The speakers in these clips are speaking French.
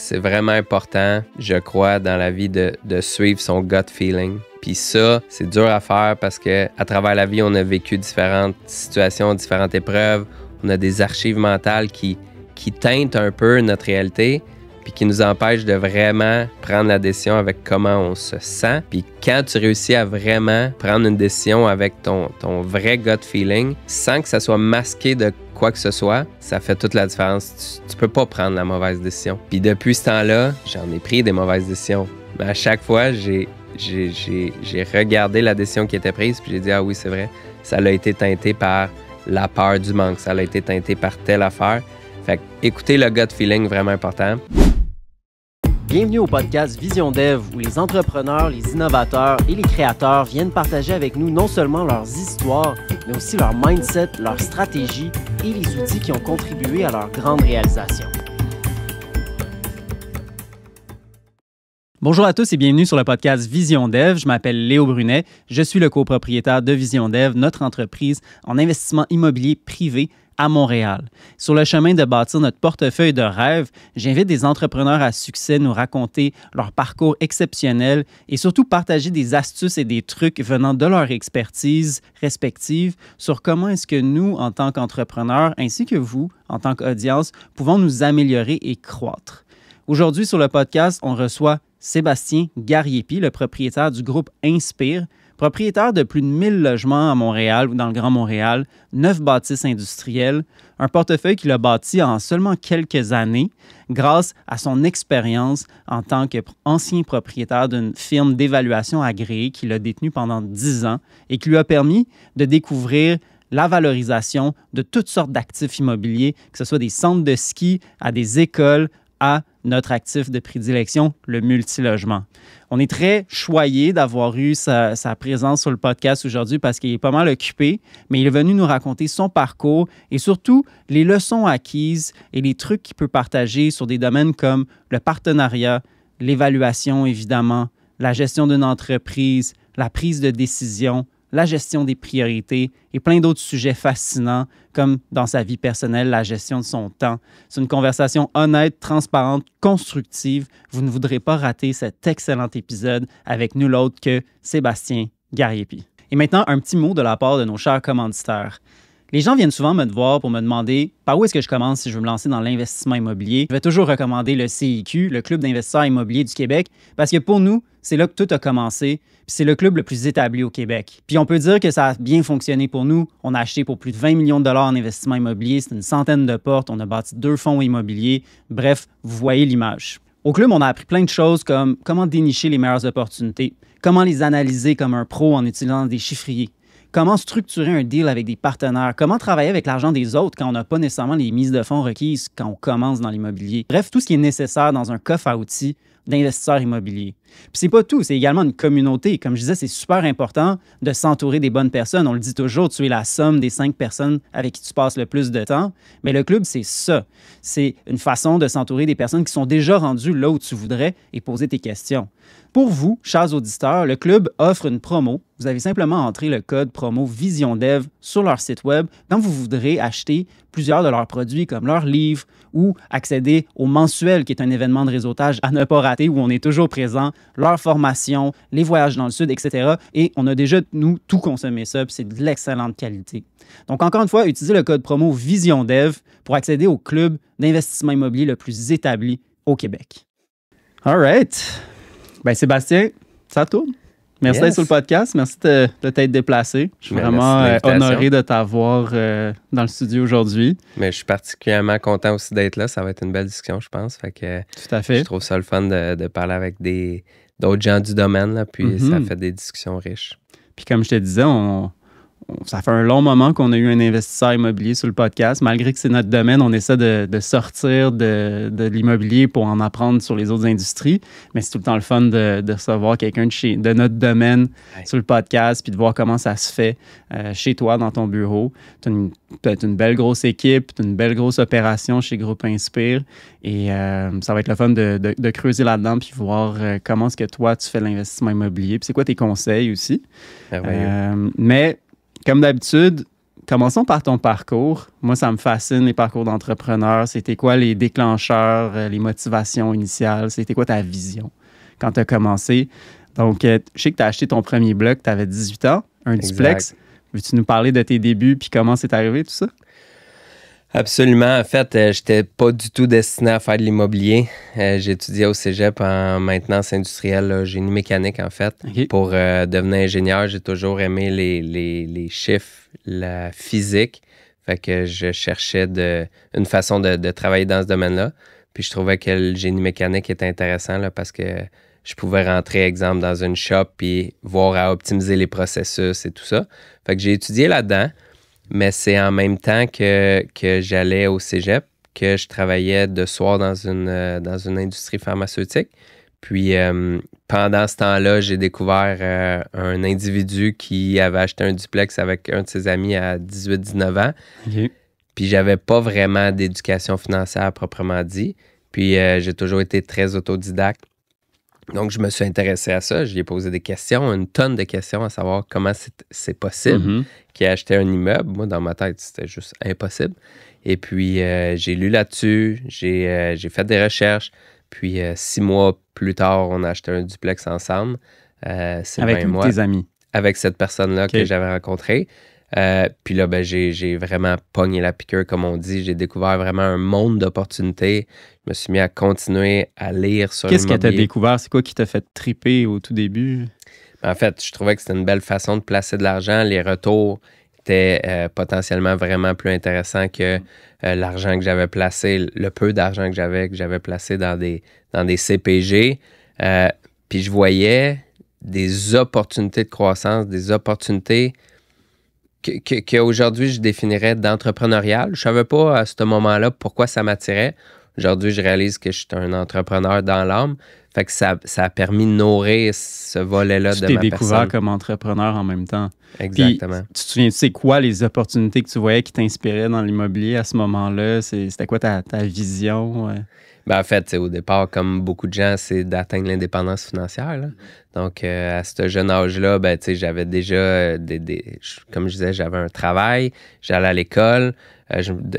c'est vraiment important, je crois, dans la vie de suivre son gut feeling. Puis ça, c'est dur à faire parce que à travers la vie, on a vécu différentes situations, différentes épreuves. On a des archives mentales qui teintent un peu notre réalité, puis qui nous empêchent de vraiment prendre la décision avec comment on se sent. Puis quand tu réussis à vraiment prendre une décision avec ton vrai gut feeling, sans que ça soit masqué de quoi que ce soit, ça fait toute la différence. Tu peux pas prendre la mauvaise décision. Puis depuis ce temps-là, j'en ai pris des mauvaises décisions. Mais à chaque fois, j'ai regardé la décision qui était prise, puis j'ai dit « Ah oui, c'est vrai, ça a été teinté par la peur du manque, ça a été teinté par telle affaire. » Fait que écoutez le gut feeling, vraiment important. Bienvenue au podcast Vision Dev, où les entrepreneurs, les innovateurs et les créateurs viennent partager avec nous non seulement leurs histoires, mais aussi leur mindset, leur stratégie et les outils qui ont contribué à leur grande réalisation. Bonjour à tous et bienvenue sur le podcast Vision Dev. Je m'appelle Léo Brunet. Je suis le copropriétaire de Vision Dev, notre entreprise en investissement immobilier privé à Montréal. Sur le chemin de bâtir notre portefeuille de rêve, j'invite des entrepreneurs à succès nous raconter leur parcours exceptionnel et surtout partager des astuces et des trucs venant de leur expertise respective sur comment est-ce que nous, en tant qu'entrepreneurs, ainsi que vous, en tant qu'audience, pouvons nous améliorer et croître. Aujourd'hui, sur le podcast, on reçoit Sébastien Gariepi, le propriétaire du groupe Inspire, propriétaire de plus de 1000 logements à Montréal ou dans le Grand Montréal, 9 bâtisses industrielles, un portefeuille qu'il a bâti en seulement quelques années grâce à son expérience en tant qu'ancien propriétaire d'une firme d'évaluation agréée qu'il a détenue pendant 10 ans et qui lui a permis de découvrir la valorisation de toutes sortes d'actifs immobiliers, que ce soit des centres de ski, à des écoles, à notre actif de prédilection, le multilogement. On est très choyés d'avoir eu sa présence sur le podcast aujourd'hui parce qu'il est pas mal occupé, mais il est venu nous raconter son parcours et surtout les leçons acquises et les trucs qu'il peut partager sur des domaines comme le partenariat, l'évaluation évidemment, la gestion d'une entreprise, la prise de décision, la gestion des priorités et plein d'autres sujets fascinants, comme dans sa vie personnelle, la gestion de son temps. C'est une conversation honnête, transparente, constructive. Vous ne voudrez pas rater cet excellent épisode avec nul autre que Sébastien Gariepi. Et maintenant, un petit mot de la part de nos chers commanditaires. Les gens viennent souvent me voir pour me demander par où est-ce que je commence si je veux me lancer dans l'investissement immobilier. Je vais toujours recommander le CIQ, le Club d'investisseurs immobiliers du Québec, parce que pour nous, c'est là que tout a commencé, puis c'est le club le plus établi au Québec. Puis on peut dire que ça a bien fonctionné pour nous. On a acheté pour plus de 20 millions de dollars en investissement immobilier, c'est une centaine de portes, on a bâti 2 fonds immobiliers. Bref, vous voyez l'image. Au club, on a appris plein de choses comme comment dénicher les meilleures opportunités, comment les analyser comme un pro en utilisant des chiffriers, comment structurer un deal avec des partenaires, comment travailler avec l'argent des autres quand on n'a pas nécessairement les mises de fonds requises quand on commence dans l'immobilier. Bref, tout ce qui est nécessaire dans un coffre à outils d'investisseurs immobiliers. Puis c'est pas tout, c'est également une communauté. Comme je disais, c'est super important de s'entourer des bonnes personnes. On le dit toujours, tu es la somme des 5 personnes avec qui tu passes le plus de temps. Mais le club, c'est ça. C'est une façon de s'entourer des personnes qui sont déjà rendues là où tu voudrais et poser tes questions. Pour vous, chers auditeurs, le club offre une promo. Vous avez simplement entré le code promo VisionDev sur leur site web quand vous voudrez acheter plusieurs de leurs produits comme leurs livres ou accéder au mensuel qui est un événement de réseautage à ne pas rater où on est toujours présent, leur formation, les voyages dans le sud, etc. Et on a déjà, nous, tout consommé ça, puis c'est de l'excellente qualité. Donc, encore une fois, utilisez le code promo VisionDev pour accéder au club d'investissement immobilier le plus établi au Québec. All right. Ben Sébastien, ça tourne. Merci d'être sur le podcast. Merci de t'être déplacé. Je suis vraiment honoré de t'avoir dans le studio aujourd'hui. Mais je suis particulièrement content aussi d'être là. Ça va être une belle discussion, je pense. Fait que tout à fait. Je trouve ça le fun de parler avec d'autres gens du domaine. Là, puis ça fait des discussions riches. Puis comme je te disais, ça fait un long moment qu'on a eu un investisseur immobilier sur le podcast. Malgré que c'est notre domaine, on essaie de sortir de l'immobilier pour en apprendre sur les autres industries. Mais c'est tout le temps le fun de recevoir quelqu'un de notre domaine sur le podcast puis de voir comment ça se fait chez toi, dans ton bureau. Tu as une belle grosse équipe, tu as une belle grosse opération chez Groupe Inspire. Et ça va être le fun de creuser là-dedans puis voir comment est-ce que toi, tu fais l'investissement immobilier. Puis c'est quoi tes conseils aussi. Merveilleux. Mais comme d'habitude, commençons par ton parcours. Moi, ça me fascine, les parcours d'entrepreneurs. C'était quoi les déclencheurs, les motivations initiales? C'était quoi ta vision quand tu as commencé? Donc, je sais que tu as acheté ton premier bloc, tu avais 18 ans, un duplex. Veux-tu nous parler de tes débuts puis comment c'est arrivé tout ça? Absolument. En fait, j'étais pas du tout destiné à faire de l'immobilier. J'ai étudié au cégep en maintenance industrielle, là, génie mécanique, en fait. Okay. Pour devenir ingénieur, j'ai toujours aimé les chiffres, la physique. Fait que je cherchais une façon de travailler dans ce domaine-là. Puis je trouvais que le génie mécanique était intéressant là, parce que je pouvais rentrer, exemple, dans une shop puis voir à optimiser les processus et tout ça. Fait que j'ai étudié là-dedans. Mais c'est en même temps que j'allais au cégep que je travaillais de soir dans une industrie pharmaceutique. Puis pendant ce temps-là, j'ai découvert un individu qui avait acheté un duplex avec un de ses amis à 18-19 ans. Okay. Puis j'avais pas vraiment d'éducation financière proprement dit. Puis j'ai toujours été très autodidacte. Donc, je me suis intéressé à ça. Je lui ai posé des questions, une tonne de questions à savoir comment c'est possible qu'il ait acheté un immeuble. Moi, dans ma tête, c'était juste impossible. Et puis, j'ai lu là-dessus, j'ai fait des recherches. Puis, 6 mois plus tard, on a acheté un duplex ensemble. C'est avec moi, tes amis? Avec cette personne-là que j'avais rencontrée. Puis là, j'ai vraiment pogné la piqûre, comme on dit. J'ai découvert vraiment un monde d'opportunités. Je me suis mis à continuer à lire sur l'immobilier. Qu'est-ce que tu as découvert? C'est quoi qui t'a fait triper au tout début? En fait, je trouvais que c'était une belle façon de placer de l'argent. Les retours étaient potentiellement vraiment plus intéressants que l'argent que j'avais placé, le peu d'argent que j'avais placé dans des CPG. Puis je voyais des opportunités de croissance, des opportunités qu'aujourd'hui, je définirais d'entrepreneurial. Je ne savais pas à ce moment-là pourquoi ça m'attirait. Aujourd'hui, je réalise que je suis un entrepreneur dans l'âme. Fait que ça a permis de nourrir ce volet-là de ma personne. Tu t'es découvert comme entrepreneur en même temps. Exactement. Puis, tu te souviens, c'est quoi les opportunités que tu voyais qui t'inspiraient dans l'immobilier à ce moment-là? C'était quoi ta vision? Ben, en fait, au départ, comme beaucoup de gens, c'est d'atteindre l'indépendance financière, là. Donc, à ce jeune âge-là, ben, j'avais déjà, comme je disais, j'avais un travail, j'allais à l'école,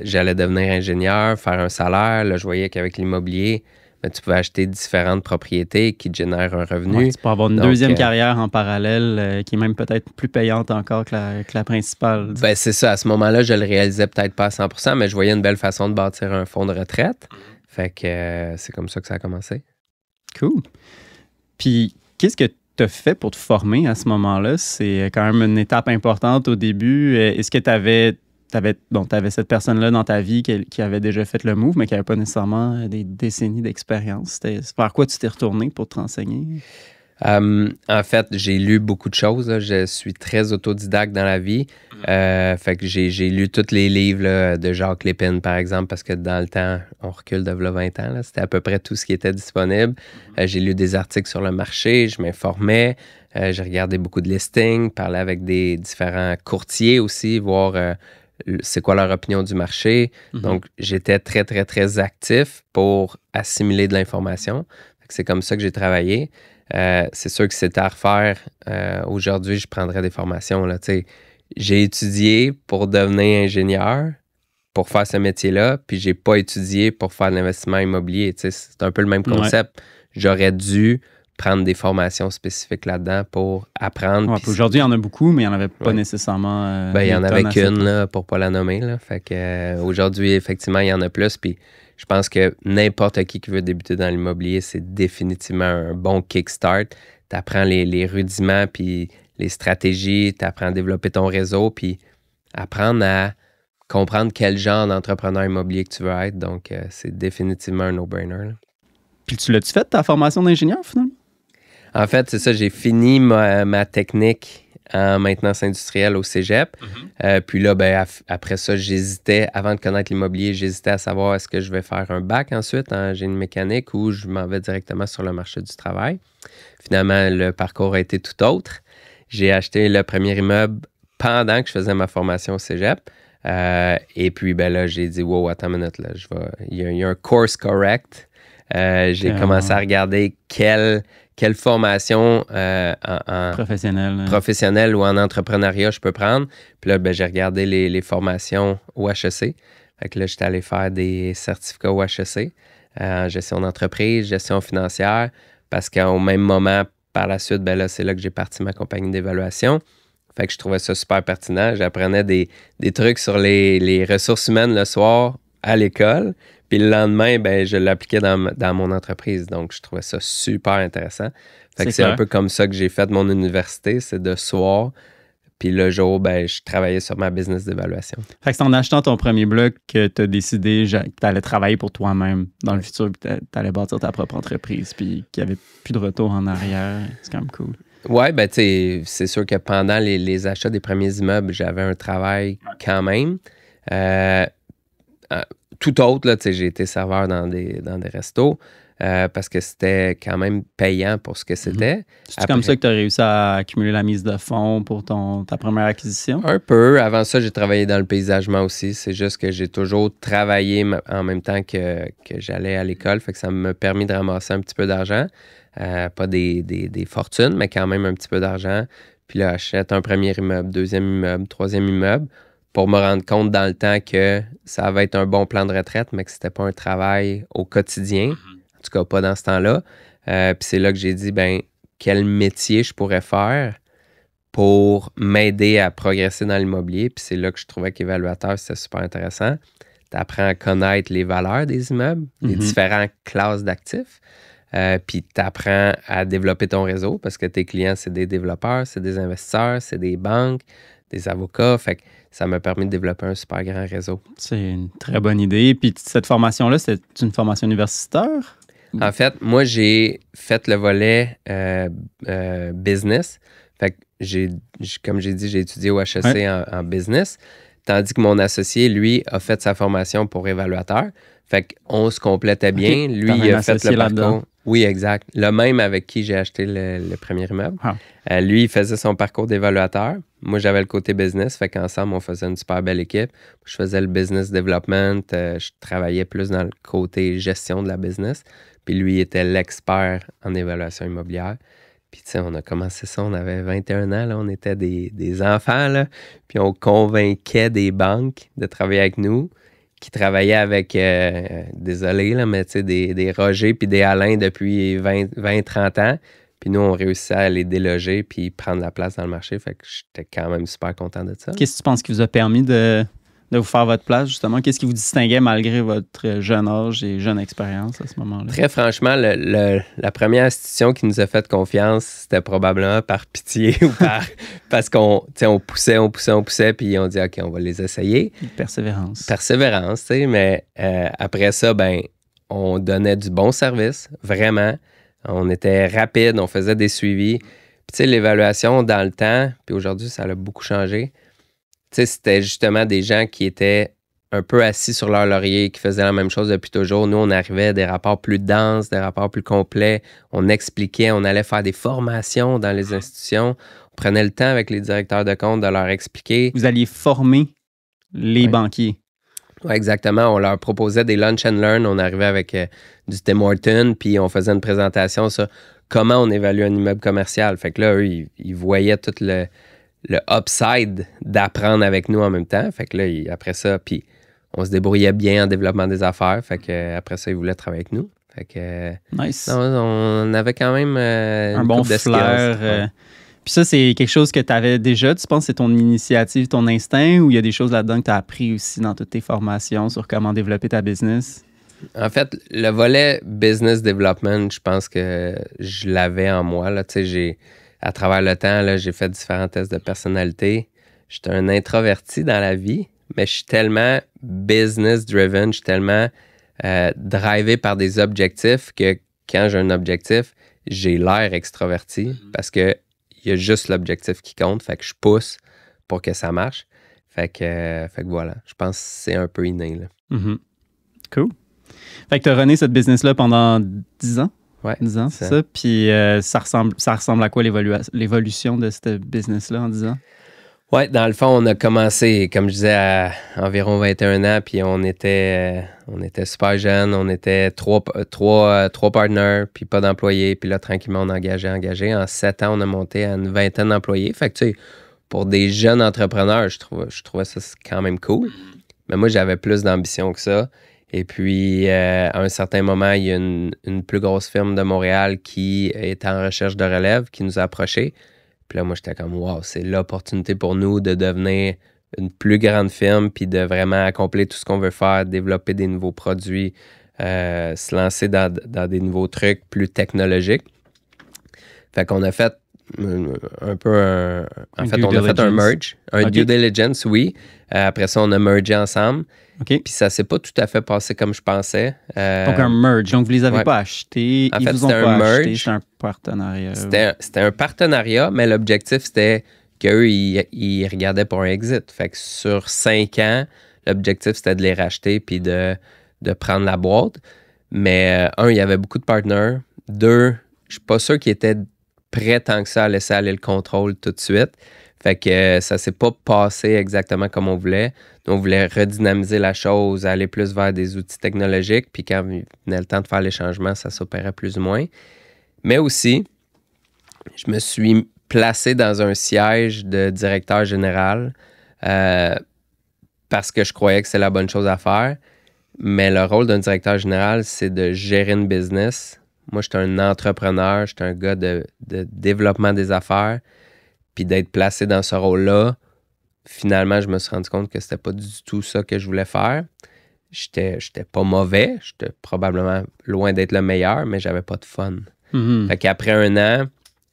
j'allais devenir ingénieur, faire un salaire. Là, je voyais qu'avec l'immobilier, ben, tu pouvais acheter différentes propriétés qui te génèrent un revenu. Ouais, tu peux avoir une deuxième carrière en parallèle qui est même peut-être plus payante encore que la principale. Ben, c'est ça. À ce moment-là, je le réalisais peut-être pas à 100%, mais je voyais une belle façon de bâtir un fonds de retraite. Fait que c'est comme ça que ça a commencé. Cool. Puis, qu'est-ce que tu as fait pour te former à ce moment-là? C'est quand même une étape importante au début. Est-ce que tu avais cette personne-là dans ta vie qui avait déjà fait le move, mais qui n'avait pas nécessairement des décennies d'expérience? Vers quoi tu t'es retourné pour te renseigner? En fait, j'ai lu beaucoup de choses. Là. Je suis très autodidacte dans la vie. Fait que j'ai lu tous les livres là, de Jacques Lépine, par exemple, parce que dans le temps, on recule de 20 ans, c'était à peu près tout ce qui était disponible. J'ai lu des articles sur le marché, je m'informais, j'ai regardé beaucoup de listings, parlais avec des différents courtiers aussi, voir c'est quoi leur opinion du marché. Donc, j'étais très, très, très actif pour assimiler de l'information. C'est comme ça que j'ai travaillé. C'est sûr que c'était à refaire. Aujourd'hui, je prendrais des formations. Là, j'ai étudié pour devenir ingénieur, pour faire ce métier-là, puis j'ai pas étudié pour faire de l'investissement immobilier. C'est un peu le même concept. Ouais. J'aurais dû prendre des formations spécifiques là-dedans pour apprendre. Ouais, aujourd'hui, il y en a beaucoup, mais il n'y en avait pas nécessairement. Il y en avait qu'une, là, pour pas la nommer. Là. Fait que, aujourd'hui, effectivement, il y en a plus. Puis je pense que n'importe qui veut débuter dans l'immobilier, c'est définitivement un bon kickstart. Tu apprends les rudiments, puis les stratégies, tu apprends à développer ton réseau, puis apprendre à comprendre quel genre d'entrepreneur immobilier que tu veux être. Donc, c'est définitivement un no-brainer. Là. Puis tu l'as-tu fait, ta formation d'ingénieur, finalement? En fait, c'est ça, j'ai fini ma technique en maintenance industrielle au cégep. Puis là, ben, après ça, j'hésitais, avant de connaître l'immobilier, j'hésitais à savoir est-ce que je vais faire un bac ensuite en génie mécanique ou je m'en vais directement sur le marché du travail. Finalement, le parcours a été tout autre. J'ai acheté le premier immeuble pendant que je faisais ma formation au cégep. Et puis, ben là, j'ai dit, wow, attends une minute, là, il y a un course correct. J'ai commencé à regarder quelle formation professionnelle ou en entrepreneuriat je peux prendre. Puis là, j'ai regardé les formations au HEC. Fait que là, j'étais allé faire des certificats au HEC en gestion d'entreprise, gestion financière, parce qu'au même moment, par la suite, là, c'est là que j'ai parti ma compagnie d'évaluation. Fait que je trouvais ça super pertinent. J'apprenais des trucs sur les ressources humaines le soir à l'école. Puis le lendemain, je l'appliquais dans mon entreprise. Donc, je trouvais ça super intéressant. Fait que c'est un peu comme ça que j'ai fait mon université. C'est de soir. Puis le jour, je travaillais sur ma business d'évaluation. Fait que c'est en achetant ton premier bloc que tu as décidé que tu allais travailler pour toi-même dans le futur. Puis tu allais bâtir ta propre entreprise. Puis qu'il n'y avait plus de retour en arrière. C'est quand même cool. Oui, c'est sûr que pendant les achats des premiers immeubles, j'avais un travail quand même. Tout autre, là, j'ai été serveur dans des restos parce que c'était quand même payant pour ce que c'était. C'est comme ça que tu as réussi à accumuler la mise de fonds pour ta première acquisition? Un peu. Avant ça, j'ai travaillé dans le paysagement aussi. C'est juste que j'ai toujours travaillé en même temps que j'allais à l'école. Fait que ça m'a permis de ramasser un petit peu d'argent. Pas des fortunes, mais quand même un petit peu d'argent. Puis là, j'achète un premier immeuble, deuxième immeuble, troisième immeuble pour me rendre compte dans le temps que ça va être un bon plan de retraite, mais que c'était pas un travail au quotidien. En tout cas, pas dans ce temps-là. Puis c'est là que j'ai dit, quel métier je pourrais faire pour m'aider à progresser dans l'immobilier. Puis c'est là que je trouvais qu'évaluateur, c'était super intéressant. Tu apprends à connaître les valeurs des immeubles, les différentes classes d'actifs. Puis tu apprends à développer ton réseau parce que tes clients, c'est des développeurs, c'est des investisseurs, c'est des banques, des avocats. Fait que ça m'a permis de développer un super grand réseau. C'est une très bonne idée. Puis cette formation-là, c'est une formation universitaire? En fait, moi, j'ai fait le volet business. Fait que comme j'ai dit, j'ai étudié au HEC en business. Tandis que mon associé, lui, a fait sa formation pour évaluateur. Fait qu'on se complétait bien. Lui, il a fait le parcours. Oui, exact. Le même avec qui j'ai acheté le premier immeuble. Lui, il faisait son parcours d'évaluateur. Moi, j'avais le côté business. Fait qu'ensemble, on faisait une super belle équipe. Je faisais le business development. Je travaillais plus dans le côté gestion de la business. Puis lui, il était l'expert en évaluation immobilière. Puis, tu sais, on a commencé ça, on avait 21 ans, là, on était des enfants, là. Puis on convainquait des banques de travailler avec nous, qui travaillaient avec, désolé, là, mais tu sais, des Roger puis des Alain depuis 20-30 ans. Puis nous, on réussissait à les déloger puis prendre la place dans le marché. Fait que j'étais quand même super content de ça. Qu'est-ce que tu penses qui vous a permis de vous faire votre place, justement? Qu'est-ce qui vous distinguait malgré votre jeune âge et jeune expérience à ce moment-là? Très franchement, la première institution qui nous a fait confiance, c'était probablement par pitié ou parce qu'on poussait, puis on dit « OK, on va les essayer ». Persévérance, tu sais, mais après ça, on donnait du bon service, vraiment. On était rapide, on faisait des suivis. Puis tu sais, l'évaluation dans le temps, puis aujourd'hui, ça a beaucoup changé. Tu sais, c'était justement des gens qui étaient un peu assis sur leur laurier, qui faisaient la même chose depuis toujours. Nous, on arrivait à des rapports plus denses, des rapports plus complets. On expliquait, on allait faire des formations dans les institutions. On prenait le temps avec les directeurs de compte de leur expliquer. Vous alliez former les banquiers. Oui, exactement. On leur proposait des lunch and learn. On arrivait avec du Tim Hortons, puis on faisait une présentation sur comment on évalue un immeuble commercial. Fait que là, eux, ils voyaient tout le upside d'apprendre avec nous en même temps. Fait que là, après ça, puis on se débrouillait bien en développement des affaires. Fait que après ça, ils voulaient travailler avec nous. Fait que nice. On avait quand même un bon flair. Puis ça, c'est quelque chose que tu avais déjà. Tu penses que c'est ton initiative, ton instinct, ou il y a des choses là-dedans que tu as appris aussi dans toutes tes formations sur comment développer ta business? En fait, le volet business development, je pense que je l'avais en moi. Là. Tu sais, à travers le temps, là, j'ai fait différents tests de personnalité. J'étais un introverti dans la vie, mais je suis tellement business-driven, je suis tellement drivé par des objectifs que quand j'ai un objectif, j'ai l'air extraverti parce que il y a juste l'objectif qui compte. Fait que je pousse pour que ça marche. Fait que voilà, je pense que c'est un peu inné. Là. Mm-hmm. Cool. Fait que tu as runné cette business-là pendant 10 ans? Ouais, 10 ans, c'est ça. Puis ça ressemble à quoi l'évolution de cette business-là en 10 ans? Ouais, dans le fond, on a commencé, comme je disais, à environ 21 ans, puis on était super jeunes, on était trois partners, puis pas d'employés, puis là, tranquillement, on a engagé. En 7 ans, on a monté à une vingtaine d'employés. Fait que, tu sais, pour des jeunes entrepreneurs, je trouvais ça quand même cool. Mais moi, j'avais plus d'ambition que ça. Et puis, à un certain moment, il y a une plus grosse firme de Montréal qui était en recherche de relève, qui nous a approchés. Puis là, moi, j'étais comme, wow, c'est l'opportunité pour nous de devenir une plus grande firme, puis de vraiment accomplir tout ce qu'on veut faire, développer des nouveaux produits, se lancer dans des nouveaux trucs plus technologiques. Fait qu'on a fait un peu en fait, on a fait un merge, un due diligence, oui. Après ça, on a mergé ensemble. OK. Puis ça s'est pas tout à fait passé comme je pensais. Donc, un merge. Donc, vous les avez pas achetés. En ils fait, vous ont c'était pas un acheté. merge. C'était un partenariat. C'était un partenariat, mais l'objectif, c'était qu'eux, ils regardaient pour un exit. Fait que sur 5 ans, l'objectif, c'était de les racheter puis de prendre la boîte. Mais un, il y avait beaucoup de partners. Deux, je suis pas sûr qu'ils étaient prêts tant que ça à laisser aller le contrôle tout de suite. Fait que ça s'est pas passé exactement comme on voulait. Nous, on voulait redynamiser la chose, aller plus vers des outils technologiques. Puis quand il venait le temps de faire les changements, ça s'opérait plus ou moins. Mais aussi, je me suis placé dans un siège de directeur général parce que je croyais que c'est la bonne chose à faire. Mais le rôle d'un directeur général, c'est de gérer une business. Moi, j'étais un entrepreneur, j'étais un gars de développement des affaires. Puis d'être placé dans ce rôle-là, finalement, je me suis rendu compte que c'était pas du tout ça que je voulais faire. J'étais pas mauvais, j'étais probablement loin d'être le meilleur, mais j'avais pas de fun. Mm-hmm. Fait qu'après 1 an,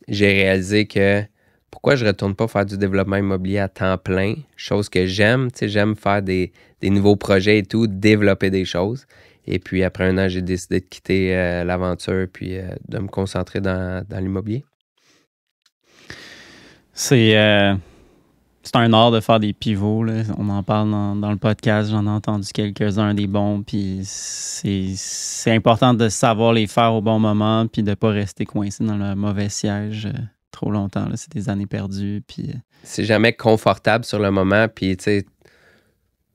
j'ai réalisé que pourquoi je retourne pas faire du développement immobilier à temps plein, chose que j'aime. Tu sais, j'aime faire des nouveaux projets et tout, développer des choses. Et puis après 1 an, j'ai décidé de quitter l'aventure puis de me concentrer dans l'immobilier. C'est un art de faire des pivots, là. On en parle dans le podcast, j'en ai entendu quelques-uns des bons, puis c'est important de savoir les faire au bon moment, puis de ne pas rester coincé dans le mauvais siège trop longtemps, là. C'est des années perdues. Puis c'est jamais confortable sur le moment, puis tu sais,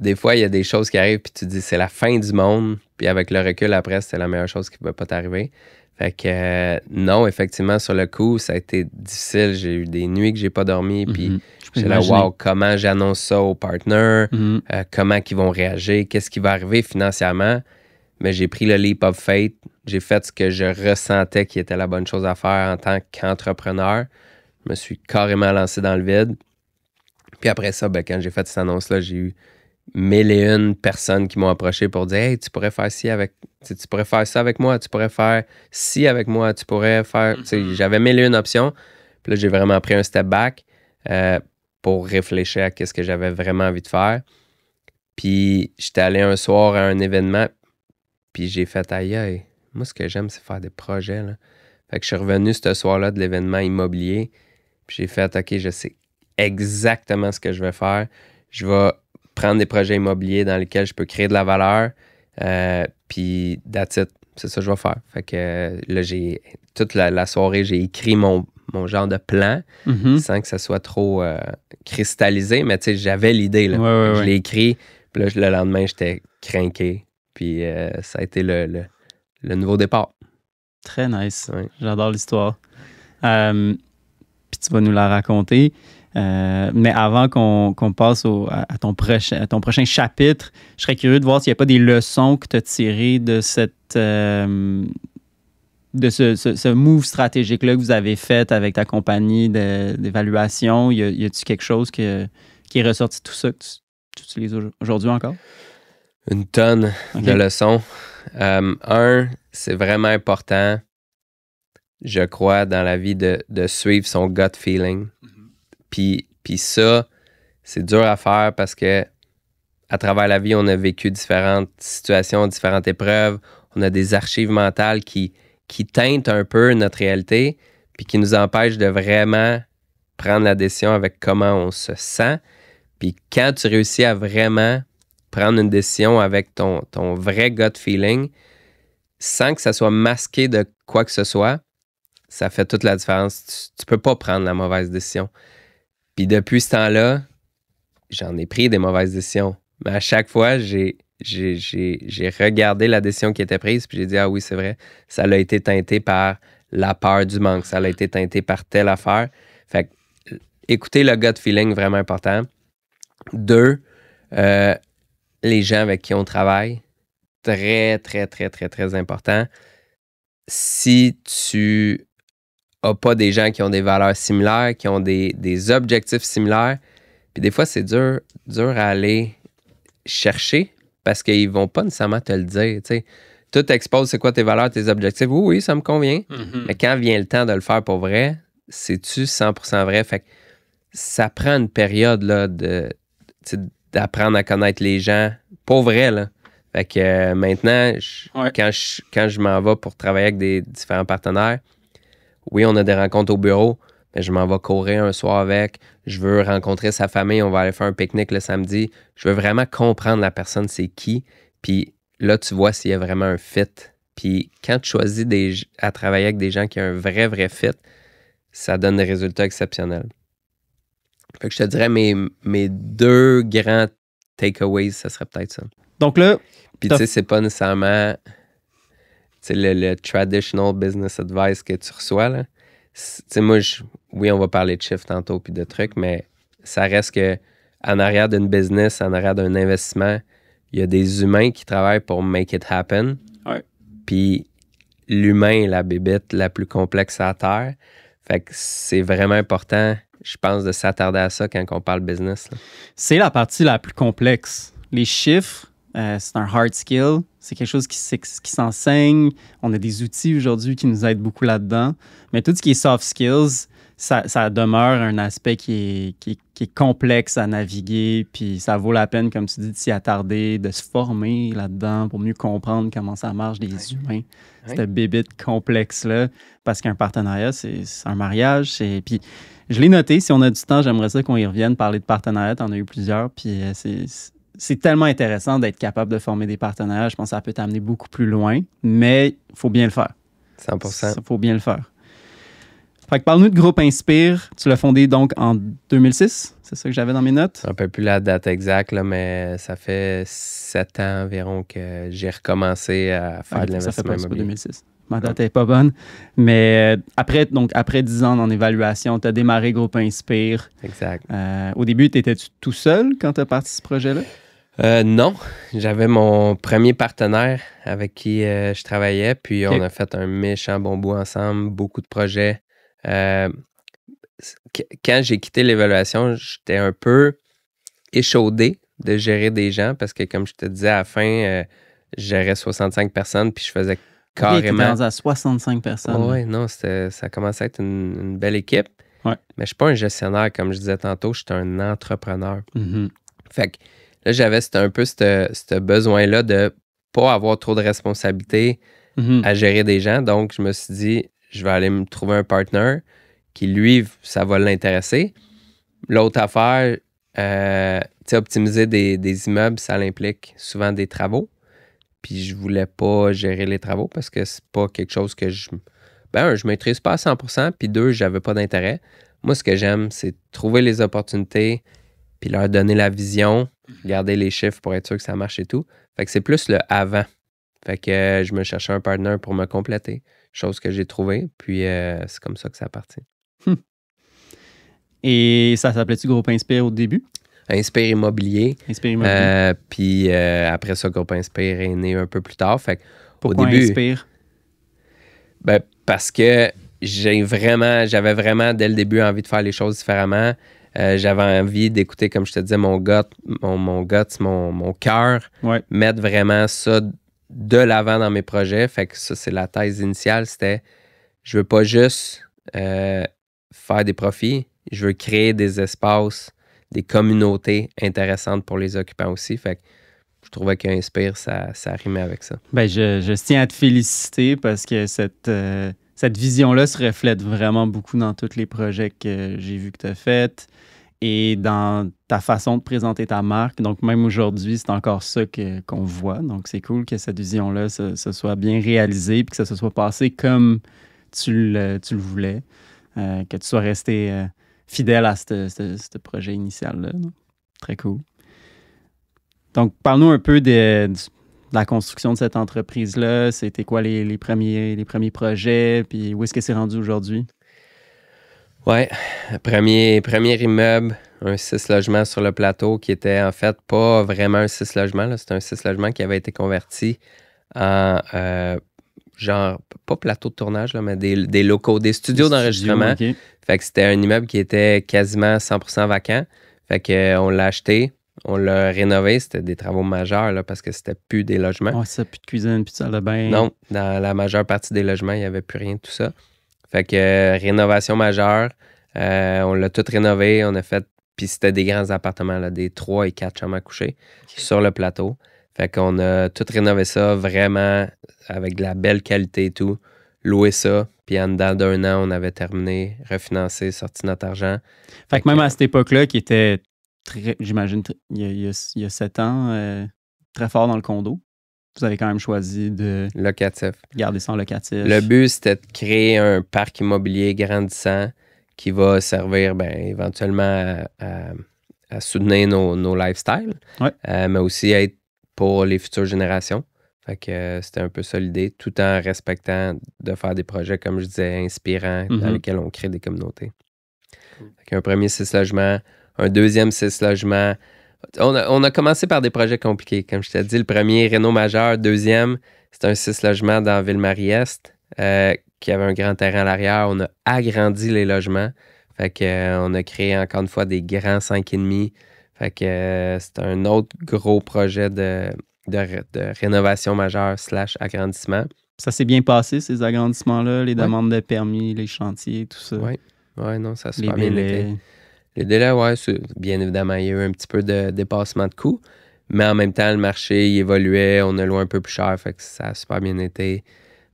des fois, il y a des choses qui arrivent, puis tu te dis c'est la fin du monde, puis avec le recul après, c'est la meilleure chose qui ne peut pas t'arriver. Fait que non, effectivement, sur le coup, ça a été difficile. J'ai eu des nuits que j'ai pas dormi, puis j'étais là, wow, comment j'annonce ça aux partners, comment ils vont réagir, qu'est-ce qui va arriver financièrement. Mais j'ai pris le leap of faith, j'ai fait ce que je ressentais qui était la bonne chose à faire en tant qu'entrepreneur. Je me suis carrément lancé dans le vide. Puis après ça, ben, quand j'ai fait cette annonce-là, j'ai eu 1001 personnes qui m'ont approché pour dire « Hey, tu pourrais faire ci avec... Tu pourrais faire ça avec moi, tu pourrais faire ci avec moi, tu pourrais faire... » J'avais 1001 options. Puis là, j'ai vraiment pris un step back pour réfléchir à ce que j'avais vraiment envie de faire. Puis j'étais allé un soir à un événement, puis j'ai fait « Aïe, moi, ce que j'aime, c'est faire des projets. » là. Fait que je suis revenu ce soir-là de l'événement immobilier, puis j'ai fait « OK, je sais exactement ce que je vais faire. Je vais prendre des projets immobiliers dans lesquels je peux créer de la valeur. Puis, that's it. C'est ça que je vais faire. » Fait que là, toute la soirée, j'ai écrit mon genre de plan sans que ça soit trop cristallisé. Mais tu sais, j'avais l'idée. Là. Je l'ai écrit. Puis là, le lendemain, j'étais craqué. Puis ça a été le nouveau départ. Très nice. Ouais. J'adore l'histoire. Puis tu vas nous la raconter. Mais avant qu'on passe à ton prochain chapitre, je serais curieux de voir s'il n'y a pas des leçons que tu as tirées de ce move stratégique-là que vous avez fait avec ta compagnie d'évaluation. Y a-t-il quelque chose qui est ressorti de tout ça que tu utilises aujourd'hui encore? Une tonne de leçons. C'est vraiment important, je crois, dans la vie de suivre son gut feeling. Puis ça, c'est dur à faire parce que à travers la vie, on a vécu différentes situations, différentes épreuves. On a des archives mentales qui teintent un peu notre réalité puis qui nous empêchent de vraiment prendre la décision avec comment on se sent. Puis quand tu réussis à vraiment prendre une décision avec ton vrai gut feeling, sans que ça soit masqué de quoi que ce soit, ça fait toute la différence. Tu peux pas prendre la mauvaise décision. Puis depuis ce temps-là, j'en ai pris des mauvaises décisions. Mais à chaque fois, j'ai regardé la décision qui était prise, puis j'ai dit, ah oui, c'est vrai, ça a été teinté par la peur du manque, ça a été teinté par telle affaire. Fait que, écoutez le gut feeling, vraiment important. 2, les gens avec qui on travaille, très, très, très, très, très important. Si tu n'as pas des gens qui ont des valeurs similaires, qui ont des objectifs similaires, puis des fois, c'est dur à aller chercher parce qu'ils vont pas nécessairement te le dire. T'sais. Tout t'expose c'est quoi tes valeurs, tes objectifs. Oui, ça me convient. Mm-hmm. Mais quand vient le temps de le faire pour vrai, c'est-tu 100% vrai? Fait que ça prend une période là, d'apprendre à connaître les gens pour vrai. Là. Fait que maintenant, quand je m'en vais pour travailler avec des différents partenaires, oui, on a des rencontres au bureau, mais je m'en vais courir un soir avec. Je veux rencontrer sa famille. On va aller faire un pique-nique le samedi. Je veux vraiment comprendre la personne, c'est qui. Puis là, tu vois s'il y a vraiment un fit. Puis quand tu choisis à travailler avec des gens qui ont un vrai, vrai fit, ça donne des résultats exceptionnels. Fait que je te dirais mes 2 grands takeaways, ça serait peut-être ça. Donc là... Puis tu sais, c'est pas nécessairement le traditional business advice que tu reçois, là. Moi, oui, on va parler de chiffres tantôt puis de trucs, mais ça reste que en arrière d'une business, en arrière d'un investissement, il y a des humains qui travaillent pour make it happen. Ouais. Puis l'humain est la bébête la plus complexe à terre. Fait que c'est vraiment important, je pense, de s'attarder à ça quand on parle business. Là. C'est la partie la plus complexe. Les chiffres, c'est un hard skill. C'est quelque chose qui s'enseigne. On a des outils aujourd'hui qui nous aident beaucoup là-dedans. Mais tout ce qui est soft skills, ça demeure un aspect qui est complexe à naviguer. Puis ça vaut la peine, comme tu dis, de s'y attarder, de se former là-dedans pour mieux comprendre comment ça marche des humains. Cette bébite complexe-là. Parce qu'un partenariat, c'est un mariage. Puis je l'ai noté. Si on a du temps, j'aimerais ça qu'on y revienne parler de partenariat. T'en as eu plusieurs. Puis c'est tellement intéressant d'être capable de former des partenaires. Je pense que ça peut t'amener beaucoup plus loin, mais il faut bien le faire. 100%. Il faut bien le faire. Fait que parle-nous de Groupe Inspire. Tu l'as fondé donc en 2006. C'est ça que j'avais dans mes notes. Un peu plus la date exacte, là, mais ça fait 7 ans environ que j'ai recommencé à faire de l'investissement ça fait presque immobilier. 2006. Ma date n'est pas bonne. Mais après 10 ans en évaluation, tu as démarré Groupe Inspire. Exact. Au début, étais-tu tout seul quand tu as parti ce projet-là? Non, j'avais mon premier partenaire avec qui je travaillais, puis on a fait un méchant bon bout ensemble, beaucoup de projets. Quand j'ai quitté l'évaluation, j'étais un peu échaudé de gérer des gens parce que, comme je te disais, à la fin, je gérais 65 personnes, puis je faisais carrément... Tu étais à 65 personnes. Oui, non, ça commençait à être une belle équipe. Ouais. Mais je ne suis pas un gestionnaire, comme je disais tantôt, je suis un entrepreneur. Mm-hmm. Fait que là, j'avais un peu ce besoin-là de pas avoir trop de responsabilités à gérer des gens. Donc, je me suis dit, je vais aller me trouver un partner qui, lui, ça va l'intéresser. L'autre affaire, optimiser des immeubles, ça implique souvent des travaux. Puis, je voulais pas gérer les travaux parce que c'est pas quelque chose que je maîtrise pas à 100%. Puis 2, j'avais pas d'intérêt. Moi, ce que j'aime, c'est trouver les opportunités puis leur donner la vision, garder les chiffres pour être sûr que ça marche et tout. Fait que c'est plus le avant. Fait que je me cherchais un partner pour me compléter, chose que j'ai trouvée, puis c'est comme ça que ça a parti. Et ça s'appelait-tu Groupe Inspire au début? Inspire Immobilier. Inspire Immobilier. Puis après ça, Groupe Inspire est né un peu plus tard. Fait pourquoi au début, Inspire? Ben, parce que j'avais vraiment, dès le début, envie de faire les choses différemment. J'avais envie d'écouter, comme je te disais, mon cœur, mettre vraiment ça de l'avant dans mes projets. Fait que ça, c'est la thèse initiale. C'était, je veux pas juste faire des profits, je veux créer des espaces, des communautés intéressantes pour les occupants aussi. Fait que je trouvais qu'Inspire, ça rimait avec ça. Ben, je tiens à te féliciter parce que cette vision-là se reflète vraiment beaucoup dans tous les projets que j'ai vus que tu as faits et dans ta façon de présenter ta marque. Donc, même aujourd'hui, c'est encore ça qu'on voit. Donc, c'est cool que cette vision-là se soit bien réalisée et que ça se soit passé comme tu le voulais, que tu sois resté fidèle à ce projet initial-là. Très cool. Donc, parle-nous un peu de la construction de cette entreprise-là. C'était quoi les premiers projets, puis où est-ce que c'est rendu aujourd'hui? Ouais, premier immeuble, un 6 logements sur le plateau qui était en fait pas vraiment un 6 logements. Là. C'était un 6 logements qui avait été converti en genre, pas plateau de tournage, là, mais des locaux, des studios d'enregistrement. OK. Fait que c'était un immeuble qui était quasiment 100% vacant. Fait qu'on l'a acheté, on l'a rénové. C'était des travaux majeurs là, parce que c'était plus des logements. Ouais, ça, plus de cuisine, plus de salle de bain. Non, dans la majeure partie des logements, il n'y avait plus rien de tout ça. Fait que rénovation majeure, on l'a tout rénové, on a fait, puis c'était des grands appartements, là, des 3 et 4 chambres à coucher sur le plateau. Fait qu'on a tout rénové ça vraiment avec de la belle qualité et tout, loué ça, puis en dedans d'un an, on avait terminé, refinancé, sorti notre argent. Fait que même à cette époque-là, qui était, j'imagine, il y a 7 ans, très fort dans le condo, vous avez quand même choisi de Locatif. garder ça en locatif. Le but, c'était de créer un parc immobilier grandissant qui va servir éventuellement à soutenir nos lifestyles, Ouais. mais aussi être pour les futures générations. Fait que c'était un peu ça l'idée, tout en respectant de faire des projets, comme je disais, inspirants, dans lesquels on crée des communautés. Fait qu'un premier 6 logements, un deuxième 6 logements. On a commencé par des projets compliqués. Comme je t'ai dit, le premier, Réno Majeur. Deuxième, c'est un 6 logements dans Ville-Marie-Est qui avait un grand terrain à l'arrière. On a agrandi les logements. Fait que, on a créé encore une fois des grands 5,5. Fait que c'est un autre gros projet de rénovation majeure / agrandissement. Ça s'est bien passé, ces agrandissements-là, les demandes de permis, les chantiers, tout ça. Oui, non, ça se Les super bien délais. été. Les délais, oui, bien évidemment, il y a eu un petit peu de dépassement de coûts, mais en même temps, le marché il évoluait, on a loué un peu plus cher, fait que ça a super bien été.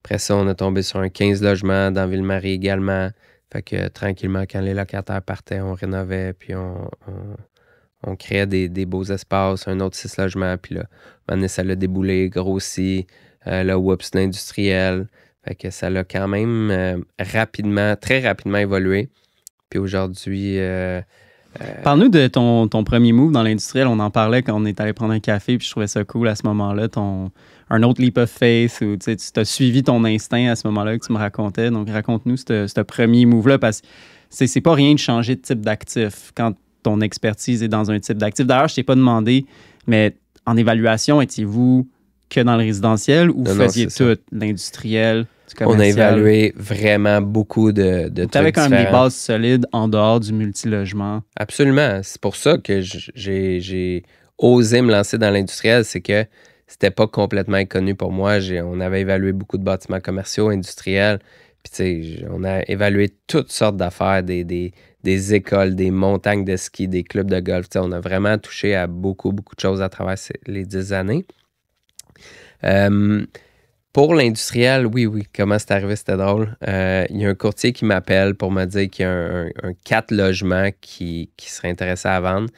Après ça, on a tombé sur un 15 logements dans Ville-Marie également. Fait que tranquillement, quand les locataires partaient, on rénovait, puis on créait des beaux espaces, un autre 6 logements, puis là, maintenant, ça l'a déboulé, grossi, le Whoops l'industriel. Fait que ça l'a quand même très rapidement évolué. Puis aujourd'hui... Parle-nous de ton premier move dans l'industriel. On en parlait quand on est allé prendre un café, puis je trouvais ça cool à ce moment-là. Un autre leap of faith, où tu as suivi ton instinct à ce moment-là que tu me racontais. Donc, raconte-nous ce premier move-là, parce que c'est pas rien de changer de type d'actif quand ton expertise est dans un type d'actif. D'ailleurs, je t'ai pas demandé, mais en évaluation, étiez-vous que dans le résidentiel ou vous faisiez tout, l'industriel? On a évalué vraiment beaucoup de trucs Tu avais quand même des différents. bases solides en dehors du multilogement. Absolument. C'est pour ça que j'ai osé me lancer dans l'industriel. C'est que c'était pas complètement inconnu pour moi. On avait évalué beaucoup de bâtiments commerciaux, industriels. Puis, tu sais, on a évalué toutes sortes d'affaires, des écoles, des montagnes de ski, des clubs de golf. Tu sais, on a vraiment touché à beaucoup, beaucoup de choses à travers les 10 années. Pour l'industriel, oui, comment c'est arrivé, c'était drôle. Il y a un courtier qui m'appelle pour me dire qu'il y a un 4 logements qui serait intéressé à vendre.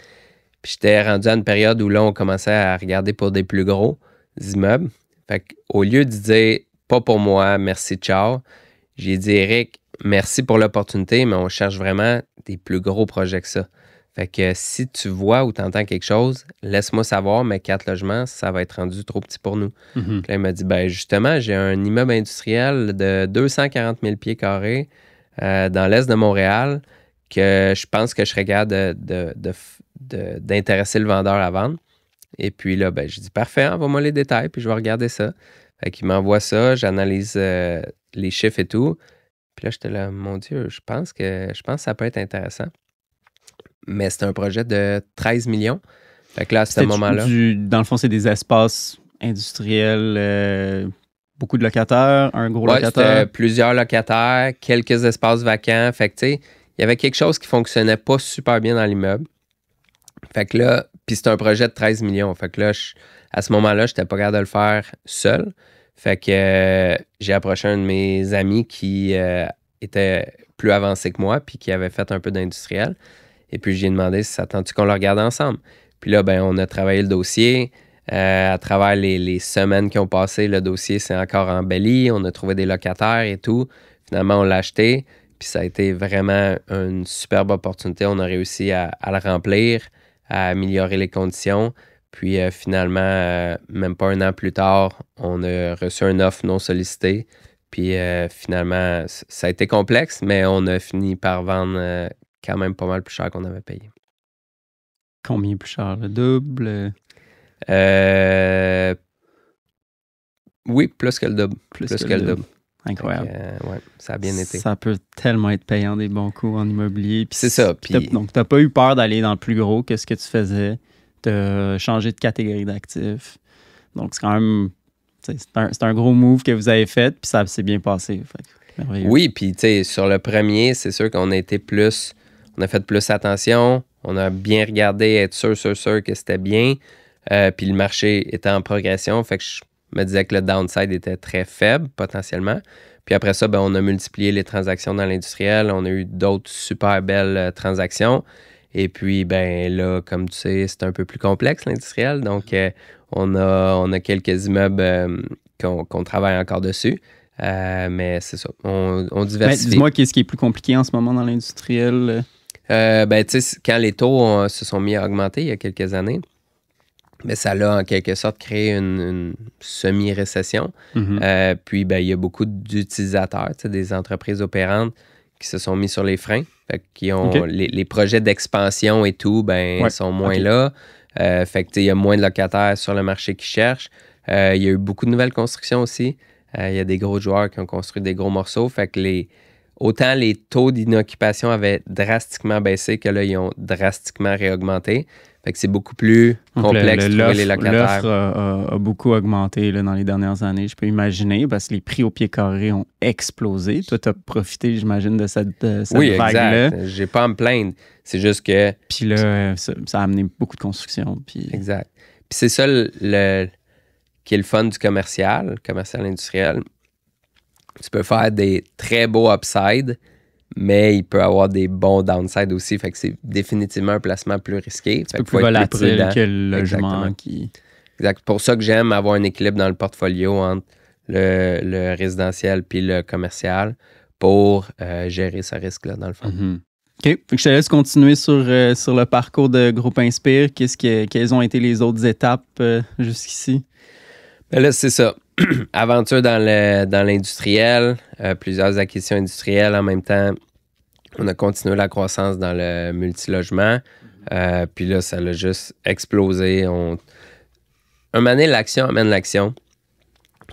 Puis j'étais rendu à une période où là, on commençait à regarder pour des plus gros immeubles. Fait qu'au lieu de dire « pas pour moi, merci, ciao », j'ai dit « Eric, merci pour l'opportunité, mais on cherche vraiment des plus gros projets que ça. » Fait que si tu vois ou tu entends quelque chose, laisse-moi savoir, mais 4 logements, ça va être rendu trop petit pour nous. Puis là, il m'a dit, justement, j'ai un immeuble industriel de 240 000 pieds carrés dans l'est de Montréal que je pense que je serais capable d'intéresser le vendeur à vendre. Et puis là, j'ai dit, parfait, envoie-moi les détails, puis je vais regarder ça. Fait qu'il m'envoie ça, j'analyse les chiffres et tout. Puis là, j'étais là, mon Dieu, je pense que ça peut être intéressant. Mais c'était un projet de 13 millions. Fait que là, à ce moment-là... Dans le fond, c'est des espaces industriels, beaucoup de locataires, un gros locataire. C'était plusieurs locataires, quelques espaces vacants. Fait que, tu sais, il y avait quelque chose qui fonctionnait pas super bien dans l'immeuble. Fait que là, puis c'était un projet de 13 millions. Fait que là, à ce moment-là, j'étais pas capable de le faire seul. Fait que j'ai approché un de mes amis qui était plus avancé que moi puis qui avait fait un peu d'industriel. Et puis, j'ai demandé si ça tente qu'on le regarde ensemble. Puis là, on a travaillé le dossier. À travers les semaines qui ont passé, le dossier s'est encore embelli. On a trouvé des locataires et tout. Finalement, on l'a acheté. Puis ça a été vraiment une superbe opportunité. On a réussi à le remplir. à améliorer les conditions. Puis finalement, même pas un an plus tard, on a reçu une offre non sollicitée. Puis finalement, ça a été complexe, mais on a fini par vendre quand même pas mal plus cher qu'on avait payé. Combien plus cher? Le double? Oui, plus que le double. Plus que le double. Incroyable. Ouais, ça a bien été. Ça peut tellement être payant des bons coups en immobilier. C'est ça. Donc, tu n'as pas eu peur d'aller dans le plus gros que ce que tu faisais. Tu as changé de catégorie d'actifs. Donc, c'est quand même... C'est un gros move que vous avez fait, puis ça s'est bien passé. Merveilleux. Oui, puis tu sais, sur le premier, c'est sûr qu'on a été plus... On a fait plus attention. On a bien regardé, être sûr que c'était bien. Puis le marché était en progression. Fait que je me disais que le downside était très faible, potentiellement. Puis après ça, on a multiplié les transactions dans l'industriel. On a eu d'autres super belles transactions. Et puis, là, comme tu sais, c'est un peu plus complexe, l'industriel. Donc, on a quelques immeubles qu'on travaille encore dessus. Mais c'est ça, on diversifie. Dis-moi, qu'est-ce qui est plus compliqué en ce moment dans l'industriel? Tu sais, quand les taux se sont mis à augmenter il y a quelques années, ça a en quelque sorte créé une semi-récession. Mm-hmm. Puis, il y a beaucoup d'utilisateurs, des entreprises opérantes qui se sont mis sur les freins. Qui ont les projets d'expansion et tout, sont moins là. Fait que, il y a moins de locataires sur le marché qui cherchent. Il y a eu beaucoup de nouvelles constructions aussi. Il y a des gros joueurs qui ont construit des gros morceaux. Fait que autant les taux d'inoccupation avaient drastiquement baissé que là, ils ont drastiquement réaugmenté. Fait que c'est beaucoup plus complexe de trouver les locataires. L'offre a beaucoup augmenté là, dans les dernières années, je peux imaginer, parce que les prix au pied carré ont explosé. Toi, tu as profité, j'imagine, de cette vague-là. Exact. J'ai pas à me plaindre. C'est juste que... Puis là, ça a amené beaucoup de construction. Puis... Exact. Puis c'est ça qui est le fun du commercial industriel. Tu peux faire des très beaux upsides, mais il peut avoir des bons downsides aussi. Fait que c'est définitivement un placement plus risqué. Un peu plus volatile que le logement. Exact. Pour ça que j'aime avoir un équilibre dans le portfolio entre le résidentiel puis le commercial pour gérer ce risque-là, dans le fond. Mm-hmm. OK. Fait que je te laisse continuer sur le parcours de Groupe Inspire. Quelles ont été les autres étapes jusqu'ici? Là, c'est ça. Aventure dans l'industriel, plusieurs acquisitions industrielles en même temps. On a continué la croissance dans le multilogement. Puis là, ça a juste explosé. Un moment donné, l'action amène l'action.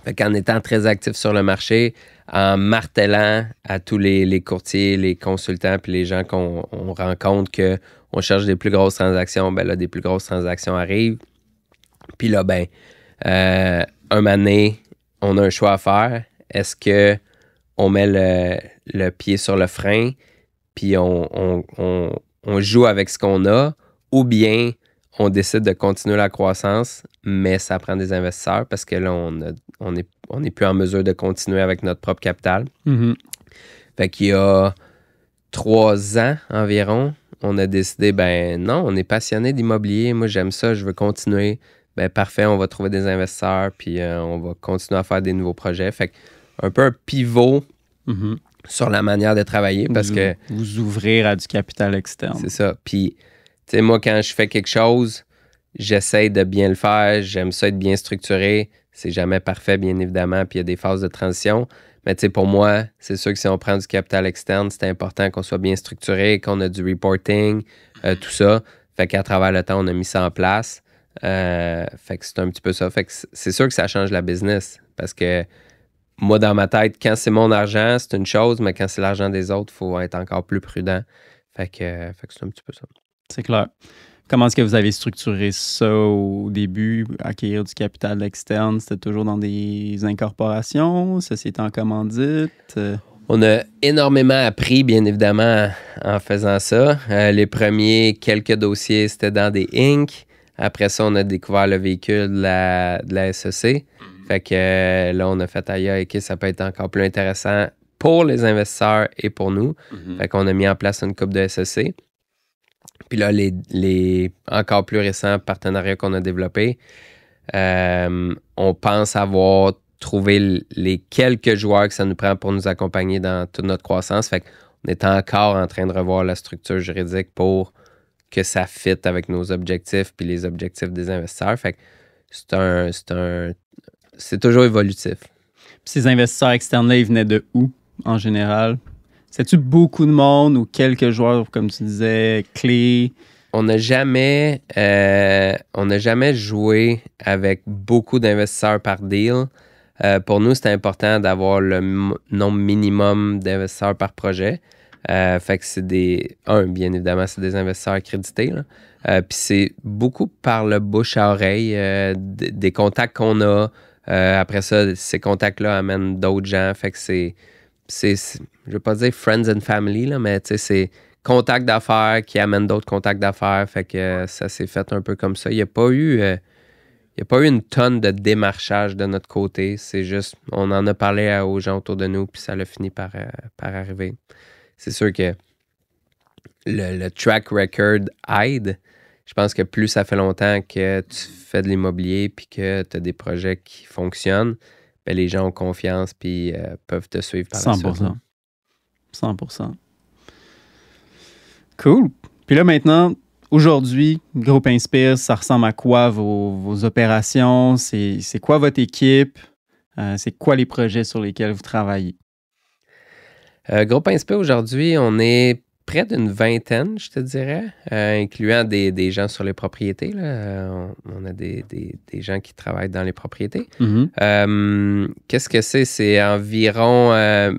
Fait qu'en étant très actif sur le marché, en martelant à tous les courtiers, les consultants puis les gens qu'on rencontre qu'on cherche des plus grosses transactions, là, des plus grosses transactions arrivent. Puis là, un moment donné, on a un choix à faire. Est-ce qu'on met le pied sur le frein puis on joue avec ce qu'on a, ou bien on décide de continuer la croissance, mais ça prend des investisseurs parce que là, on n'est plus en mesure de continuer avec notre propre capital. Mm-hmm. Fait qu'il y a 3 ans environ, on a décidé, non, on est passionné d'immobilier. Moi, j'aime ça, je veux continuer. Parfait, on va trouver des investisseurs, puis on va continuer à faire des nouveaux projets. Fait que un peu un pivot sur la manière de travailler parce que... Vous ouvrir à du capital externe. C'est ça. Puis, tu sais, moi, quand je fais quelque chose, j'essaie de bien le faire. J'aime ça être bien structuré. C'est jamais parfait, bien évidemment, puis il y a des phases de transition. Mais tu sais, pour moi, c'est sûr que si on prend du capital externe, c'est important qu'on soit bien structuré, qu'on a du reporting, tout ça. Fait qu'à travers le temps, on a mis ça en place. Fait que c'est un petit peu ça. Fait que c'est sûr que ça change la business parce que moi, dans ma tête, quand c'est mon argent, c'est une chose, mais quand c'est l'argent des autres, il faut être encore plus prudent. Fait que c'est un petit peu ça. C'est clair. Comment est-ce que vous avez structuré ça au début, acquérir du capital externe? C'était toujours dans des incorporations, sociétés en commandite? On a énormément appris, bien évidemment, en faisant ça. Les premiers quelques dossiers, c'était dans des Inc. Après ça, on a découvert le véhicule de la SEC. Fait que là, on a fait ailleurs, OK, ça peut être encore plus intéressant pour les investisseurs et pour nous. Fait qu'on a mis en place une coupe de SEC. Puis là, les encore plus récents partenariats qu'on a développés, on pense avoir trouvé les quelques joueurs que ça nous prend pour nous accompagner dans toute notre croissance. Fait qu'on est encore en train de revoir la structure juridique pour que ça fit avec nos objectifs puis les objectifs des investisseurs. Fait que c'est toujours évolutif. Puis ces investisseurs externes-là, ils venaient de où, en général? C'est-tu beaucoup de monde ou quelques joueurs, comme tu disais, clés? On n'a jamais joué avec beaucoup d'investisseurs par deal. Pour nous, c'était important d'avoir le nombre minimum d'investisseurs par projet. Fait que c'est bien évidemment, c'est des investisseurs accrédités, là. Puis c'est beaucoup par le bouche à oreille, des contacts qu'on a. Après ça, ces contacts-là amènent d'autres gens. Fait que c'est je veux pas dire friends and family, là, mais c'est contacts d'affaires qui amènent d'autres contacts d'affaires. Fait que ça s'est fait un peu comme ça. Il n'y a pas eu une tonne de démarchage de notre côté. C'est juste, on en a parlé aux gens autour de nous, puis ça a fini par arriver. C'est sûr que le track record aide. Je pense que plus ça fait longtemps que tu fais de l'immobilier puis que tu as des projets qui fonctionnent, ben les gens ont confiance puis peuvent te suivre par la suite. 100%. 100%. Cool. Puis là, maintenant, aujourd'hui, Groupe Inspire, ça ressemble à quoi vos opérations? C'est quoi votre équipe? C'est quoi les projets sur lesquels vous travaillez? Groupe Inspire, aujourd'hui, on est près d'une vingtaine, je te dirais, incluant des gens sur les propriétés, là. On a des gens qui travaillent dans les propriétés. Mm-hmm. Qu'est-ce que c'est? C'est environ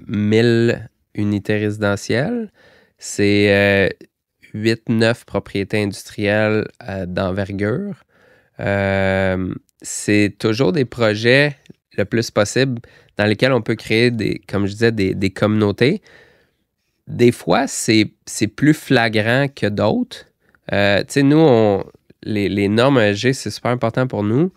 1000 unités résidentielles. C'est 8-9 propriétés industrielles d'envergure. C'est toujours des projets, le plus possible, dans lesquels on peut créer, comme je disais, des communautés. Des fois, c'est plus flagrant que d'autres. Tu sais, nous, les normes ESG, c'est super important pour nous.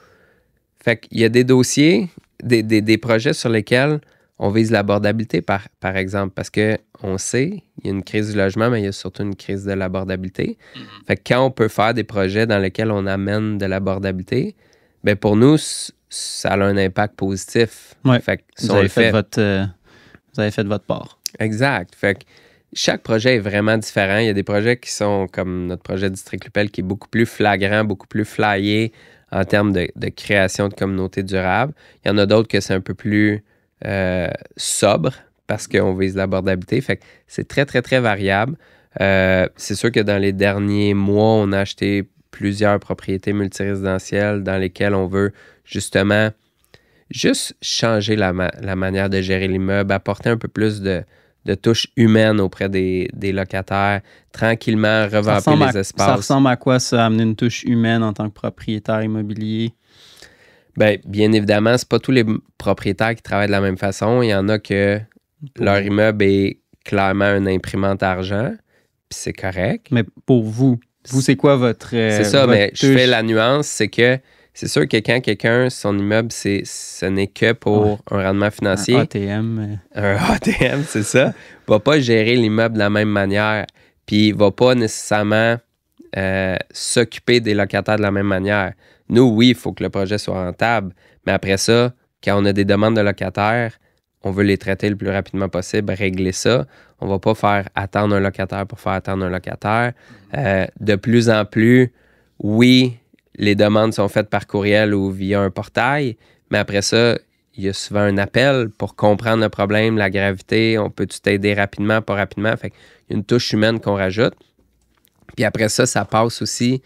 Fait qu'il y a des dossiers, des projets sur lesquels on vise l'abordabilité, par exemple, parce qu'on sait, il y a une crise du logement, mais il y a surtout une crise de l'abordabilité. Fait que quand on peut faire des projets dans lesquels on amène de l'abordabilité, bien pour nous, ça a un impact positif. Ouais. Fait que si Vous on avez le fait, vous avez fait votre part. Exact. Fait que chaque projet est vraiment différent. Il y a des projets qui sont comme notre projet District Lupel qui est beaucoup plus flagrant, beaucoup plus flyé en termes de création de communautés durables. Il y en a d'autres que c'est un peu plus sobre parce qu'on vise l'abordabilité. Fait que c'est très, très, très variable. C'est sûr que dans les derniers mois, on a acheté plusieurs propriétés multirésidentielles dans lesquelles on veut justement juste changer la manière de gérer l'immeuble, apporter un peu plus de touche humaine auprès des locataires, tranquillement revamper les espaces. Ça ressemble à quoi, ça, amener une touche humaine en tant que propriétaire immobilier? Bien évidemment, c'est pas tous les propriétaires qui travaillent de la même façon. Il y en a que leur immeuble est clairement une imprimante à argent, puis c'est correct. Mais pour vous, c'est quoi votre c'est ça, votre mais touche? je fais la nuance, c'est que c'est sûr que quand quelqu'un, son immeuble, ce n'est que pour un rendement financier. Un ATM. Un ATM, c'est ça. Va pas gérer l'immeuble de la même manière. Puis il va pas nécessairement s'occuper des locataires de la même manière. Nous, oui, il faut que le projet soit rentable. Mais après ça, quand on a des demandes de locataires, on veut les traiter le plus rapidement possible, régler ça. On va pas faire attendre un locataire pour faire attendre un locataire. De plus en plus, oui, les demandes sont faites par courriel ou via un portail, mais après ça, il y a souvent un appel pour comprendre le problème, la gravité, on peut t'aider rapidement, pas rapidement. Fait qu'il y a une touche humaine qu'on rajoute. Puis après ça, ça passe aussi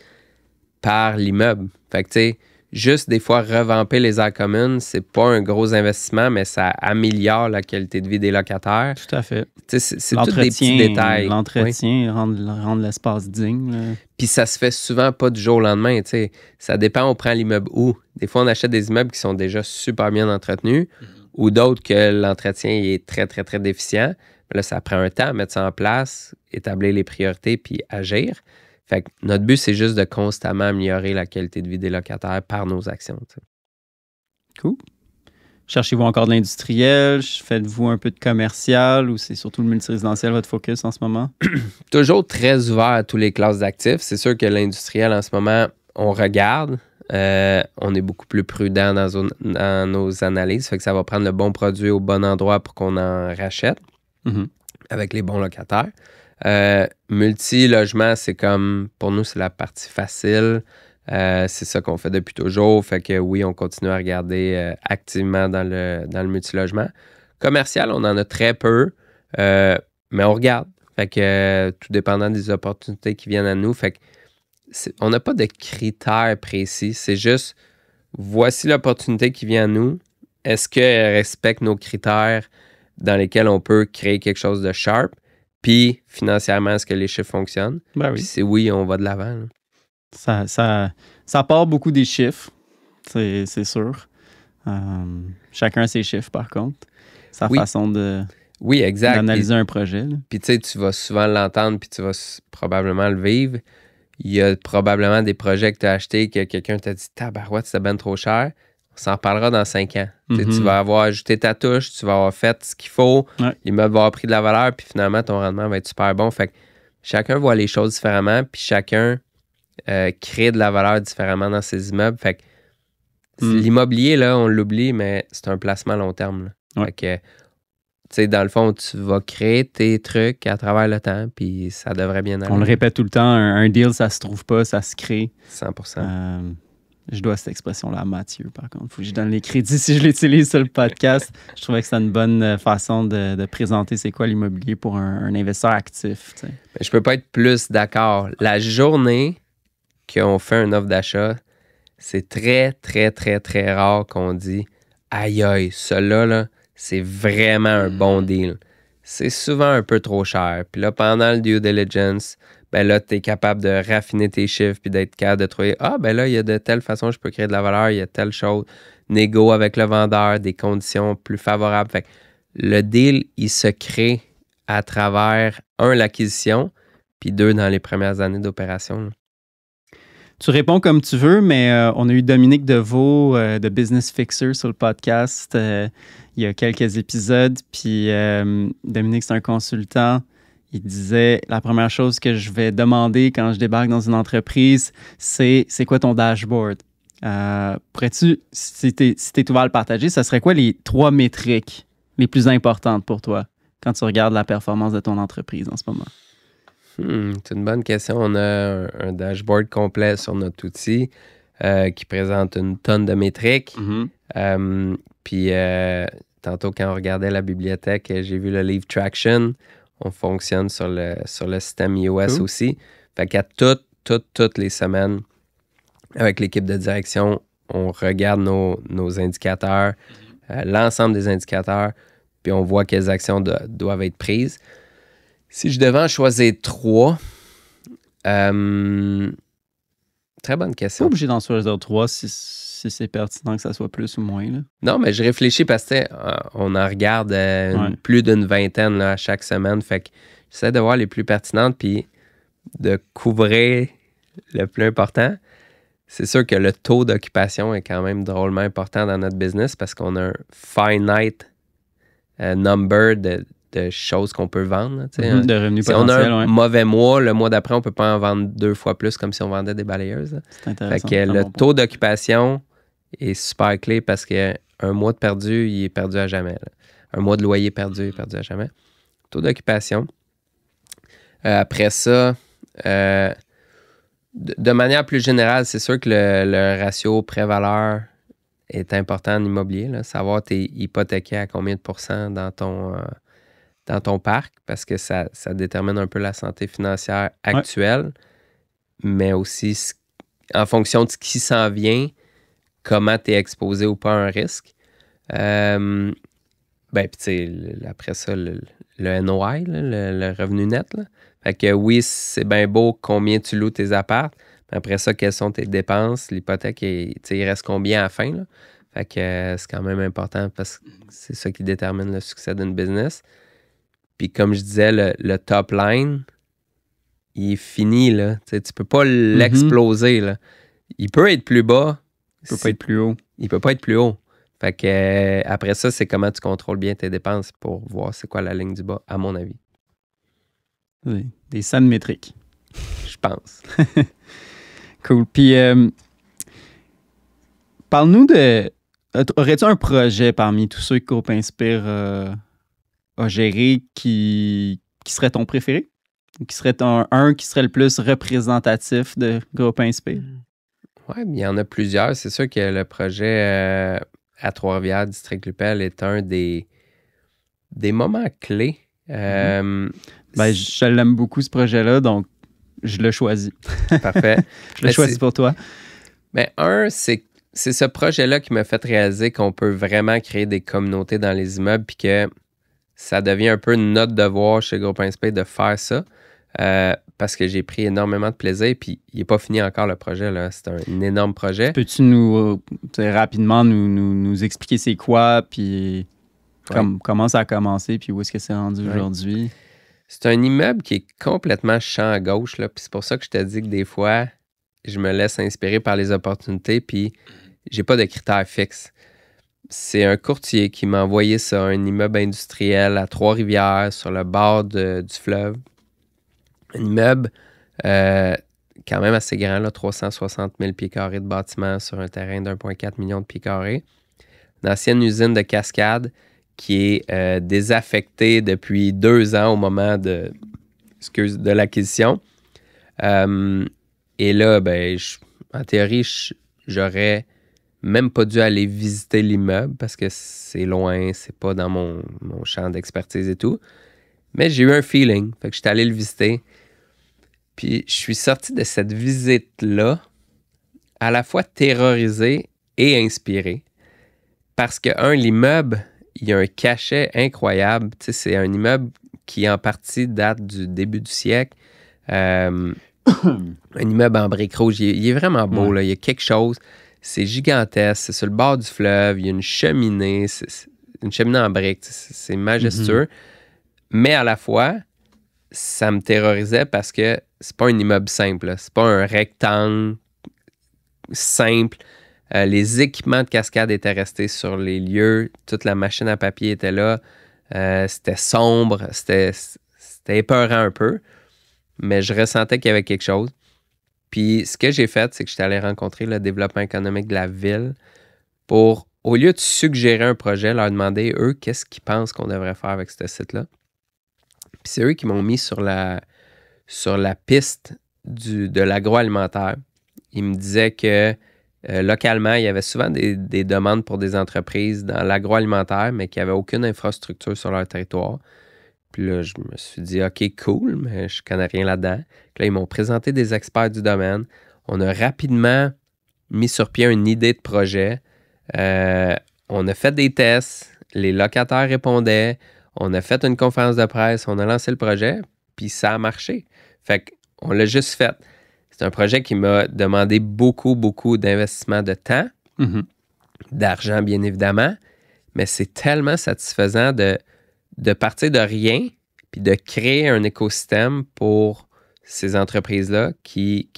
par l'immeuble. Fait que tu sais, juste des fois revamper les aires communes, c'est pas un gros investissement, mais ça améliore la qualité de vie des locataires. Tout à fait. C'est tous des petits détails. L'entretien, rendre l'espace digne. Là. Puis ça se fait souvent pas du jour au lendemain. T'sais. Ça dépend, on prend l'immeuble où. Des fois, on achète des immeubles qui sont déjà super bien entretenus ou d'autres que l'entretien est très, très, très déficient. Mais là, ça prend un temps à mettre ça en place, établir les priorités puis agir. Fait que notre but, c'est juste de constamment améliorer la qualité de vie des locataires par nos actions. T'sais. Cool. Cherchez-vous encore de l'industriel? Faites-vous un peu de commercial ou c'est surtout le multirésidentiel votre focus en ce moment? Toujours très ouvert à toutes les classes d'actifs. C'est sûr que l'industriel, en ce moment, on regarde. On est beaucoup plus prudent dans nos analyses. Fait que ça va prendre le bon produit au bon endroit pour qu'on en rachète avec les bons locataires. Multi-logement, c'est comme, pour nous, c'est la partie facile. C'est ça qu'on fait depuis toujours. Fait que oui, on continue à regarder activement dans le multi-logement. Commercial, on en a très peu, mais on regarde. Fait que tout dépendant des opportunités qui viennent à nous. Fait que on n'a pas de critères précis. C'est juste, voici l'opportunité qui vient à nous. Est-ce qu'elle respecte nos critères dans lesquels on peut créer quelque chose de sharp? Puis financièrement, est-ce que les chiffres fonctionnent? Ben oui. Puis c'est oui, on va de l'avant. Ça part beaucoup des chiffres, c'est sûr. Chacun a ses chiffres, par contre. Sa façon de... Oui, exact. D'analyser un projet. Puis tu sais, tu vas souvent l'entendre, puis tu vas probablement le vivre. Il y a probablement des projets que tu as achetés que quelqu'un t'a dit « Tabarouette, c'était ben trop cher ». On s'en reparlera dans 5 ans. Mm-hmm. Tu vas avoir ajouté ta touche, tu vas avoir fait ce qu'il faut, l'immeuble va avoir pris de la valeur, puis finalement, ton rendement va être super bon. Fait que chacun voit les choses différemment, puis chacun crée de la valeur différemment dans ses immeubles. Fait que l'immobilier, là, on l'oublie, mais c'est un placement à long terme. Fait que tu sais, dans le fond, tu vas créer tes trucs à travers le temps, puis ça devrait bien aller. On le répète tout le temps, un deal, ça se trouve pas, ça se crée. 100%. Je dois cette expression-là à Mathieu, par contre. Il faut que je donne les crédits si je l'utilise sur le podcast. Je trouvais que c'était une bonne façon de présenter c'est quoi l'immobilier pour un investisseur actif. Tu sais. Je peux pas être plus d'accord. La journée qu'on fait une offre d'achat, c'est très, très, très, très rare qu'on dit « Aïe, aïe, celui-là, là, c'est vraiment un bon deal. » C'est souvent un peu trop cher. Puis là, pendant le due diligence, ben là, tu es capable de raffiner tes chiffres puis d'être capable de trouver « Ah, ben là, il y a de telle façon je peux créer de la valeur, il y a telle chose. » Négo avec le vendeur, des conditions plus favorables. Fait que le deal, il se crée à travers, 1, l'acquisition, puis 2, dans les premières années d'opération. Là. Tu réponds comme tu veux, mais on a eu Dominique Deveau de Business Fixer sur le podcast il y a quelques épisodes. Puis Dominique, c'est un consultant. Il disait, la première chose que je vais demander quand je débarque dans une entreprise, c'est quoi ton dashboard? Pourrais-tu, si tu es ouvert à le partager, ça serait quoi les 3 métriques les plus importantes pour toi quand tu regardes la performance de ton entreprise en ce moment? C'est une bonne question. On a un dashboard complet sur notre outil qui présente une tonne de métriques. Puis tantôt, quand on regardait la bibliothèque, j'ai vu le livre Traction. On fonctionne sur le système iOS aussi. Fait qu'à toutes les semaines, avec l'équipe de direction, on regarde nos indicateurs, l'ensemble des indicateurs, puis on voit quelles actions doivent être prises. Si je devais en choisir 3, très bonne question. Pas obligé d'en choisir 3 si c'est pertinent que ça soit plus ou moins. Là. Non, mais je réfléchis parce qu'on en regarde plus d'une vingtaine là, à chaque semaine. Fait que j'essaie de voir les plus pertinentes puis de couvrir le plus important. C'est sûr que le taux d'occupation est quand même drôlement important dans notre business parce qu'on a un finite number de choses qu'on peut vendre. De revenus si potentiels. Si on a un mauvais mois, le mois d'après, on ne peut pas en vendre 2 fois plus comme si on vendait des balayeuses. Là. C'est intéressant. Fait que le taux d'occupation est super clé parce qu'un mois de perdu, il est perdu à jamais. Là. Un mois de loyer perdu, il est perdu à jamais. Taux d'occupation. Après ça, de manière plus générale, c'est sûr que le ratio prêt-valeur est important en immobilier. Là. Savoir t'es hypothéqué à combien de pourcents dans ton parc, parce que ça détermine un peu la santé financière actuelle, mais aussi en fonction de ce qui s'en vient, comment tu es exposé ou pas à un risque. Puis tu sais, après ça, le NOI, là, le revenu net. Là. Fait que oui, c'est bien beau combien tu loues tes apparts, mais après ça, quelles sont tes dépenses, l'hypothèque, il reste combien à la fin. Là. Fait que c'est quand même important parce que c'est ça qui détermine le succès d'une business. Puis comme je disais, le top line, il est fini. Là. Tu ne peux pas l'exploser. Là. Il peut être plus bas. Il peut pas être plus haut. Il peut pas être plus haut. Fait que après ça, c'est comment tu contrôles bien tes dépenses pour voir c'est quoi la ligne du bas, à mon avis. Oui, des saines métriques. Je pense. Cool. Puis, parle-nous de... Aurais-tu un projet parmi tous ceux que Groupe Inspire a géré qui serait ton préféré? Qui serait un qui serait le plus représentatif de Groupe Inspire? Oui, il y en a plusieurs. C'est sûr que le projet à Trois-Rivières, District Lupel, est un des moments clés. Je l'aime beaucoup, ce projet-là, donc je le choisis. Parfait. Je le choisis pour toi. C'est ce projet-là qui m'a fait réaliser qu'on peut vraiment créer des communautés dans les immeubles puis que ça devient un peu notre devoir chez Groupe Inspire de faire ça. Parce que j'ai pris énormément de plaisir, puis il n'est pas fini encore le projet, là. C'est un énorme projet. Peux-tu rapidement nous expliquer c'est quoi, puis comment ça a commencé, puis où est-ce que c'est rendu aujourd'hui? C'est un immeuble qui est complètement champ à gauche, là, puis c'est pour ça que je te dis que des fois, je me laisse inspirer par les opportunités, puis j'ai pas de critères fixes. C'est un courtier qui m'a envoyé ça, un immeuble industriel à Trois-Rivières, sur le bord du fleuve. Un immeuble quand même assez grand, là, 360 000 pieds carrés de bâtiment sur un terrain d'1,4 million de pieds carrés. Une ancienne usine de Cascade qui est désaffectée depuis 2 ans au moment de l'acquisition. Et là, en théorie, j'aurais même pas dû aller visiter l'immeuble parce que c'est loin, c'est pas dans mon champ d'expertise et tout. Mais j'ai eu un feeling, fait que j'étais allé le visiter. Puis je suis sorti de cette visite-là à la fois terrorisé et inspiré. Parce que, l'immeuble, il y a un cachet incroyable. Tu sais, c'est un immeuble qui, en partie, date du début du siècle. Un immeuble en briques rouges. Il est vraiment beau, là. Il y a quelque chose. C'est gigantesque. C'est sur le bord du fleuve. Il y a une cheminée. C'est une cheminée en briques. C'est majestueux. Mais à la fois, ça me terrorisait parce que c'est pas un immeuble simple, là. C'est pas un rectangle simple. Les équipements de Cascade étaient restés sur les lieux. Toute la machine à papier était là. C'était sombre. C'était épeurant un peu. Mais je ressentais qu'il y avait quelque chose. Puis ce que j'ai fait, c'est que j'étais allé rencontrer le développement économique de la ville pour, au lieu de suggérer un projet, leur demander, eux, qu'est-ce qu'ils pensent qu'on devrait faire avec ce site-là. Puis c'est eux qui m'ont mis sur la piste de l'agroalimentaire. Ils me disaient que localement, il y avait souvent des demandes pour des entreprises dans l'agroalimentaire, mais qu'il n'y avait aucune infrastructure sur leur territoire. Puis là, je me suis dit, OK, cool, mais je connais rien là-dedans. Puis là, ils m'ont présenté des experts du domaine. On a rapidement mis sur pied une idée de projet. On a fait des tests. Les locataires répondaient. On a fait une conférence de presse. On a lancé le projet. Puis ça a marché. Fait qu'on l'a juste fait. C'est un projet qui m'a demandé beaucoup, beaucoup d'investissement de temps, d'argent, bien évidemment. Mais c'est tellement satisfaisant de partir de rien puis de créer un écosystème pour ces entreprises-là qui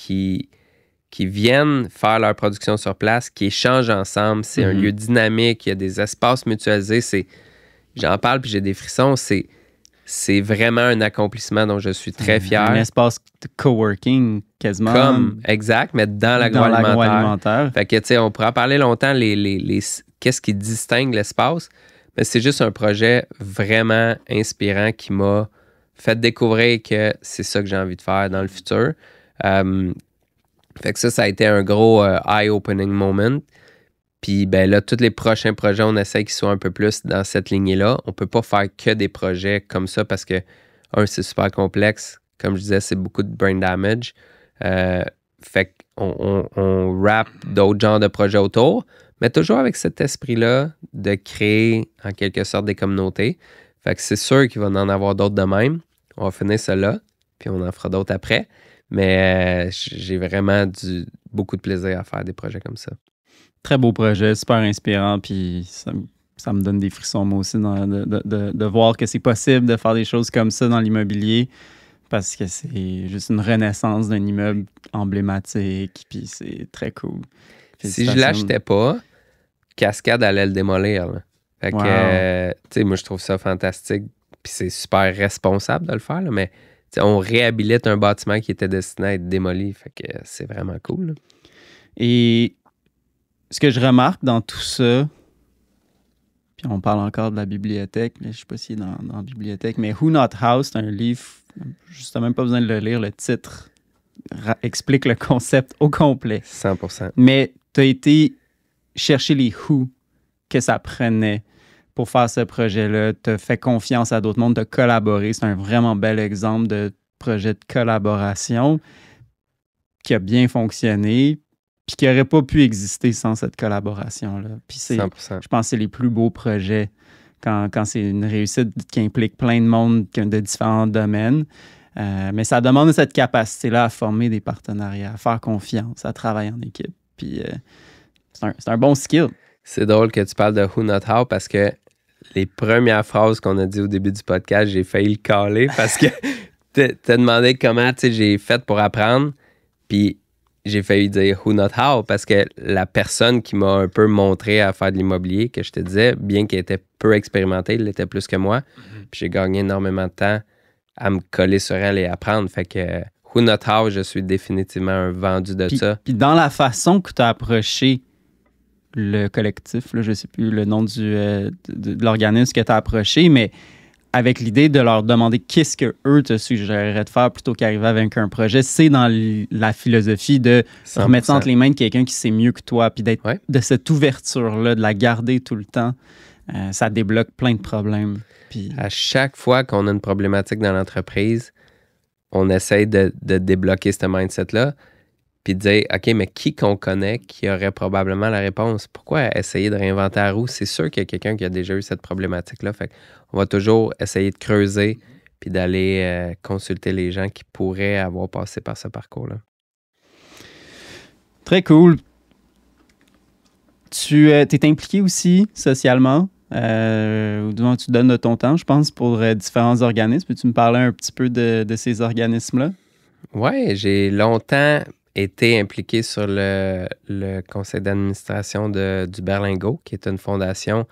viennent faire leur production sur place, qui échangent ensemble. C'est un lieu dynamique, il y a des espaces mutualisés. J'en parle puis j'ai des frissons. C'est vraiment un accomplissement dont je suis très fier. Un espace de coworking quasiment. Exact, mais dans l'agroalimentaire. Fait que, tu sais, on pourra en parler longtemps, qu'est-ce qui distingue l'espace. Mais c'est juste un projet vraiment inspirant qui m'a fait découvrir que c'est ça que j'ai envie de faire dans le futur. Fait que ça a été un gros eye-opening moment. Puis ben là, tous les prochains projets, on essaie qu'ils soient un peu plus dans cette lignée-là. On peut pas faire que des projets comme ça parce que, c'est super complexe. Comme je disais, c'est beaucoup de brain damage. Fait qu'on wrap d'autres genres de projets autour, mais toujours avec cet esprit-là de créer en quelque sorte des communautés. Fait que c'est sûr qu'il va en avoir d'autres de même. On va finir cela, puis on en fera d'autres après. Mais j'ai vraiment beaucoup de plaisir à faire des projets comme ça. Très beau projet, super inspirant, puis ça me donne des frissons moi aussi de voir que c'est possible de faire des choses comme ça dans l'immobilier parce que c'est juste une renaissance d'un immeuble emblématique, puis c'est très cool. Si je l'achetais pas, Cascade allait le démolir, là. Fait que, tu sais, moi je trouve ça fantastique, puis c'est super responsable de le faire, là, mais on réhabilite un bâtiment qui était destiné à être démoli, fait que c'est vraiment cool, là. Et ce que je remarque dans tout ça, puis on parle encore de la bibliothèque, mais je ne sais pas si dans la bibliothèque, mais Who Not House, c'est un livre juste même pas besoin de le lire, le titre explique le concept au complet. 100%. Mais tu as été chercher les who que ça prenait pour faire ce projet-là. Tu as fait confiance à d'autres mondes, tu as collaboré. C'est un vraiment bel exemple de projet de collaboration qui a bien fonctionné puis qui n'aurait pas pu exister sans cette collaboration-là. Puis 100%. je pense que c'est les plus beaux projets quand c'est une réussite qui implique plein de monde de différents domaines. Mais ça demande cette capacité-là à former des partenariats, à faire confiance, à travailler en équipe. Puis c'est un bon skill. C'est drôle que tu parles de Who Not How parce que les premières phrases qu'on a dit au début du podcast, j'ai failli le caler parce que t'as demandé comment j'ai fait pour apprendre. Puis j'ai failli dire Who Not How parce que la personne qui m'a un peu montré à faire de l'immobilier, que je te disais, bien qu'il était peu expérimenté, il l'était plus que moi. Puis j'ai gagné énormément de temps à me coller sur elle et apprendre. Fait que Who Not How, je suis définitivement un vendu de ça. Puis dans la façon que tu as approché le collectif, là, je ne sais plus le nom de l'organisme que tu as approché, mais avec l'idée de leur demander qu'est-ce qu'eux te suggéreraient de faire plutôt qu'arriver avec un projet, c'est dans la philosophie de 100%. remettre ça entre les mains de quelqu'un qui sait mieux que toi, puis d'être de cette ouverture-là, de la garder tout le temps. Ça débloque plein de problèmes. Puis... À chaque fois qu'on a une problématique dans l'entreprise, on essaye de débloquer ce mindset-là, puis de dire, OK, mais qui qu'on connaît qui aurait probablement la réponse? Pourquoi essayer de réinventer la roue? C'est sûr qu'il y a quelqu'un qui a déjà eu cette problématique-là. Fait qu'on va toujours essayer de creuser puis d'aller consulter les gens qui pourraient avoir passé par ce parcours-là. Très cool. Tu es impliqué aussi socialement, ou du moins tu donnes de ton temps, je pense, pour différents organismes. Peux-tu me parler un petit peu de ces organismes-là? Oui, j'ai longtemps été impliqué sur le conseil d'administration du Berlingot, qui est une fondation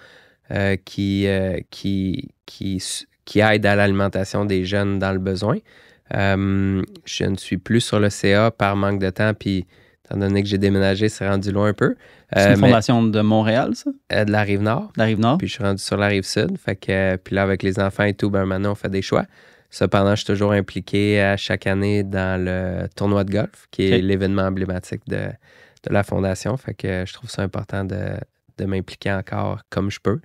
qui aide à l'alimentation des jeunes dans le besoin. Je ne suis plus sur le CA par manque de temps, puis étant donné que j'ai déménagé, c'est rendu loin un peu. C'est une fondation de Montréal, ça? De la Rive-Nord. La Rive-Nord. Puis je suis rendu sur la Rive-Sud. Fait que, puis là, avec les enfants et tout, maintenant, on fait des choix. Cependant, je suis toujours impliqué à chaque année dans le tournoi de golf, qui est l'événement emblématique de la fondation. Fait que je trouve ça important de m'impliquer encore comme je peux.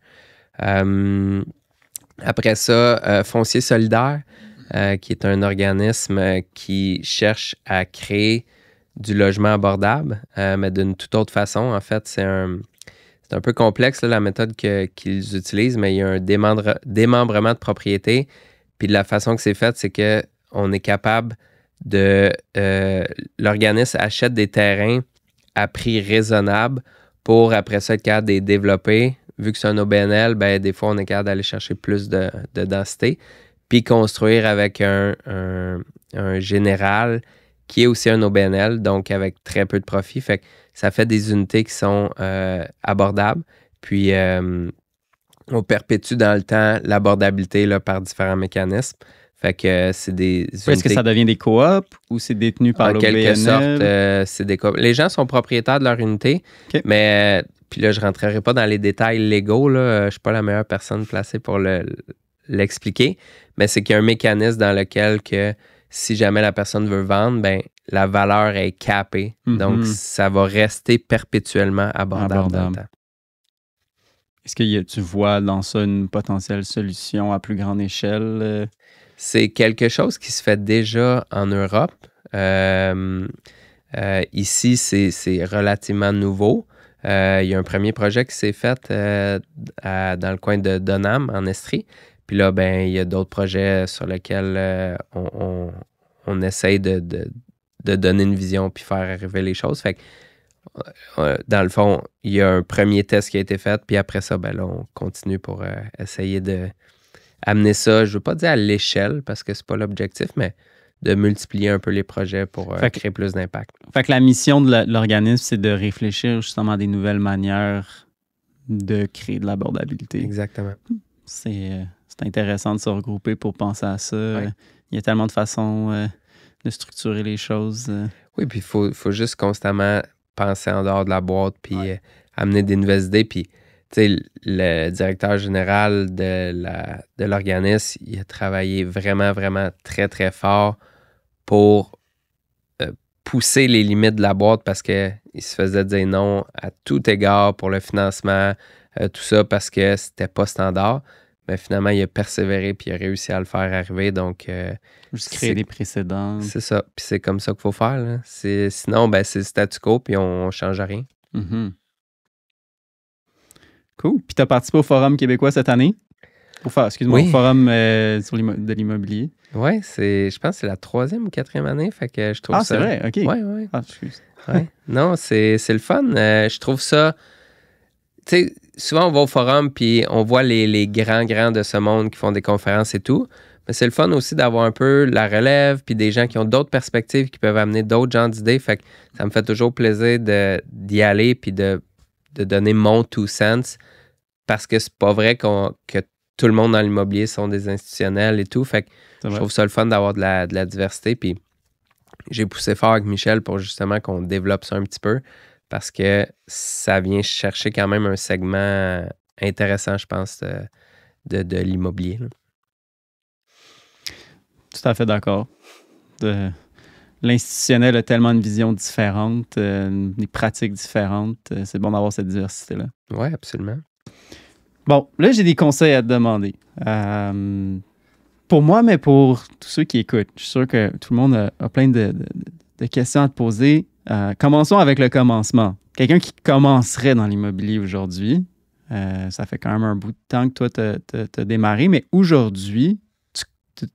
Après ça, Foncier solidaire, qui est un organisme qui cherche à créer du logement abordable, mais d'une toute autre façon. En fait, c'est un peu complexe, là, la méthode qu'ils utilisent, mais il y a un démembrement de propriété. Puis de la façon que c'est fait, c'est qu'on est capable l'organisme achète des terrains à prix raisonnable pour après ça être capable de les développer. Vu que c'est un OBNL, des fois, on est capable d'aller chercher plus de densité. Puis construire avec un général qui est aussi un OBNL, donc avec très peu de profit. Fait que ça fait des unités qui sont abordables. Puis, on perpétue dans le temps l'abordabilité là, par différents mécanismes. Fait que c'est des unités... Est-ce que ça devient des coops ou c'est détenu par l'OBNL? En quelque sorte, c'est des coops. Les gens sont propriétaires de leur unité, mais... Puis là, je ne rentrerai pas dans les détails légaux. Là. Je ne suis pas la meilleure personne placée pour l'expliquer. Mais c'est qu'il y a un mécanisme dans lequel que si jamais la personne veut vendre, la valeur est capée. Mm-hmm. Donc, ça va rester perpétuellement abordable dans le temps. Est-ce que tu vois dans ça une potentielle solution à plus grande échelle? C'est quelque chose qui se fait déjà en Europe. Ici, c'est relativement nouveau. Il y a un premier projet qui s'est fait dans le coin de Donham, en Estrie. Puis là, il y a d'autres projets sur lesquels on essaye de donner une vision puis faire arriver les choses. Fait que, dans le fond, il y a un premier test qui a été fait, puis après ça, là, on continue pour essayer d'amener ça, je ne veux pas dire à l'échelle, parce que c'est pas l'objectif, mais de multiplier un peu les projets pour créer plus d'impact. Fait que la mission de l'organisme, c'est de réfléchir justement à des nouvelles manières de créer de l'abordabilité. Exactement. C'est intéressant de se regrouper pour penser à ça. Ouais. Il y a tellement de façons de structurer les choses. Oui, puis il faut juste constamment penser en dehors de la boîte, puis amener des nouvelles idées. Puis, tu sais, le directeur général de l'organisme, il a travaillé vraiment, vraiment très, très fort pour pousser les limites de la boîte parce qu'il se faisait dire non à tout égard pour le financement, tout ça parce que c'était pas standard. Mais finalement, il a persévéré puis il a réussi à le faire arriver. Donc, Juste créer des précédents. c'est ça. Puis c'est comme ça qu'il faut faire. Là. Sinon, ben, c'est le statu quo puis on ne change rien. Mm-hmm. Cool. Puis tu as participé au Forum québécois cette année? Au Forum de l'immobilier. Oui, je pense que c'est la 3e ou 4e année. Fait que je trouve ça... c'est vrai? OK. Oui. Ah, excuse. Ouais. Non, c'est le fun. Je trouve ça... Tu sais, souvent on va au forum puis on voit les grands de ce monde qui font des conférences et tout. Mais c'est le fun aussi d'avoir un peu la relève puis des gens qui ont d'autres perspectives qui peuvent amener d'autres genres d'idées. Fait que ça me fait toujours plaisir d'y aller puis de donner mon 2 cents parce que c'est pas vrai que tout le monde dans l'immobilier sont des institutionnels et tout. Fait que je trouve ça le fun d'avoir de la diversité. Puis j'ai poussé fort avec Michel pour justement qu'on développe ça un petit peu parce que ça vient chercher quand même un segment intéressant, je pense, de l'immobilier. Là. Tout à fait d'accord. L'institutionnel a tellement une vision différente, des pratiques différentes. C'est bon d'avoir cette diversité-là. Oui, absolument. Bon, là, j'ai des conseils à te demander. Pour moi, mais pour tous ceux qui écoutent. Je suis sûr que tout le monde a plein de questions à te poser. Commençons avec le commencement. Quelqu'un qui commencerait dans l'immobilier aujourd'hui, ça fait quand même un bout de temps que toi, tu as démarré, mais aujourd'hui,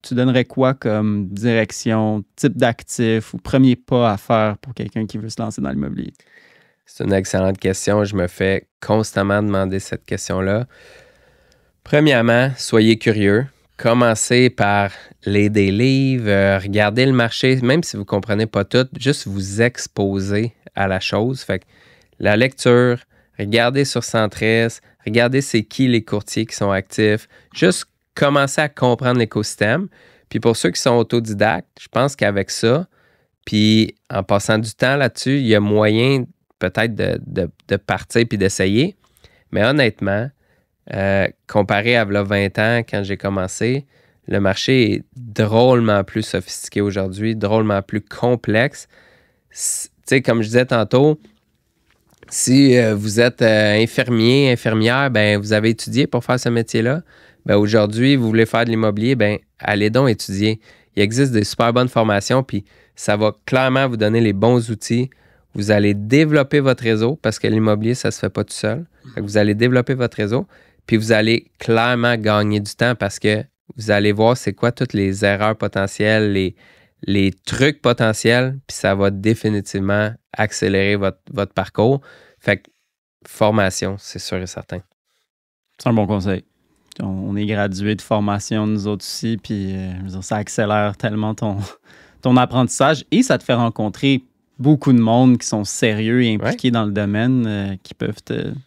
tu donnerais quoi comme direction, type d'actif ou premier pas à faire pour quelqu'un qui veut se lancer dans l'immobilier? C'est une excellente question. Je me fais constamment demander cette question-là. Premièrement, soyez curieux. Commencez par lire des livres, regardez le marché, même si vous ne comprenez pas tout, juste vous exposer à la chose. Fait que la lecture, regardez sur Centris, regardez c'est qui les courtiers qui sont actifs, juste commencer à comprendre l'écosystème. Puis pour ceux qui sont autodidactes, je pense qu'avec ça, puis en passant du temps là-dessus, il y a moyen peut-être de partir puis d'essayer. Mais honnêtement, comparé à 20 ans, quand j'ai commencé, le marché est drôlement plus sophistiqué aujourd'hui, drôlement plus complexe. Tu sais, comme je disais tantôt, si vous êtes infirmier, infirmière, ben vous avez étudié pour faire ce métier-là. Ben aujourd'hui, vous voulez faire de l'immobilier, ben allez donc étudier. Il existe des super bonnes formations, puis ça va clairement vous donner les bons outils. Vous allez développer votre réseau, parce que l'immobilier, ça ne se fait pas tout seul. Fait que vous allez développer votre réseau, puis vous allez clairement gagner du temps parce que vous allez voir c'est quoi toutes les erreurs potentielles, les trucs potentiels, puis ça va définitivement accélérer votre parcours. Fait que formation, c'est sûr et certain. C'est un bon conseil. On est gradué de formation, nous autres aussi, puis je veux dire, ça accélère tellement ton apprentissage et ça te fait rencontrer beaucoup de monde qui sont sérieux et impliqués dans le domaine, qui peuvent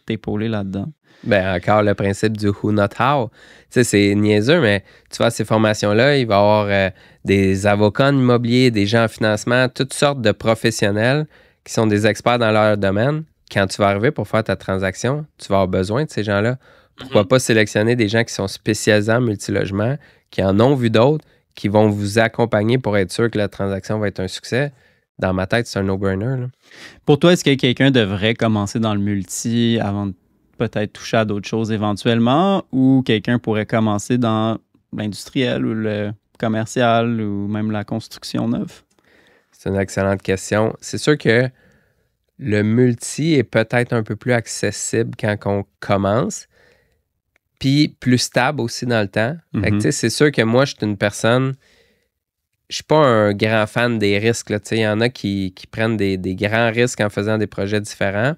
t'épauler là-dedans. Ben encore le principe du who not how. Tu sais, c'est niaiseux, mais tu vois, ces formations-là, il va y avoir des avocats en immobilier, des gens en financement, toutes sortes de professionnels qui sont des experts dans leur domaine. Quand tu vas arriver pour faire ta transaction, tu vas avoir besoin de ces gens-là. Pourquoi pas sélectionner des gens qui sont spécialisés en multilogement, qui en ont vu d'autres, qui vont vous accompagner pour être sûr que la transaction va être un succès? Dans ma tête, c'est un no-brainer. Là. Pour toi, est-ce que quelqu'un devrait commencer dans le multi avant de peut-être toucher à d'autres choses éventuellement, ou quelqu'un pourrait commencer dans l'industriel ou le commercial ou même la construction neuve? C'est une excellente question. C'est sûr que le multi est peut-être un peu plus accessible quand on commence, puis plus stable aussi dans le temps. Fait que, c'est sûr que moi, je suis une personne... Je suis pas un grand fan des risques. Il y en a qui prennent des grands risques en faisant des projets différents.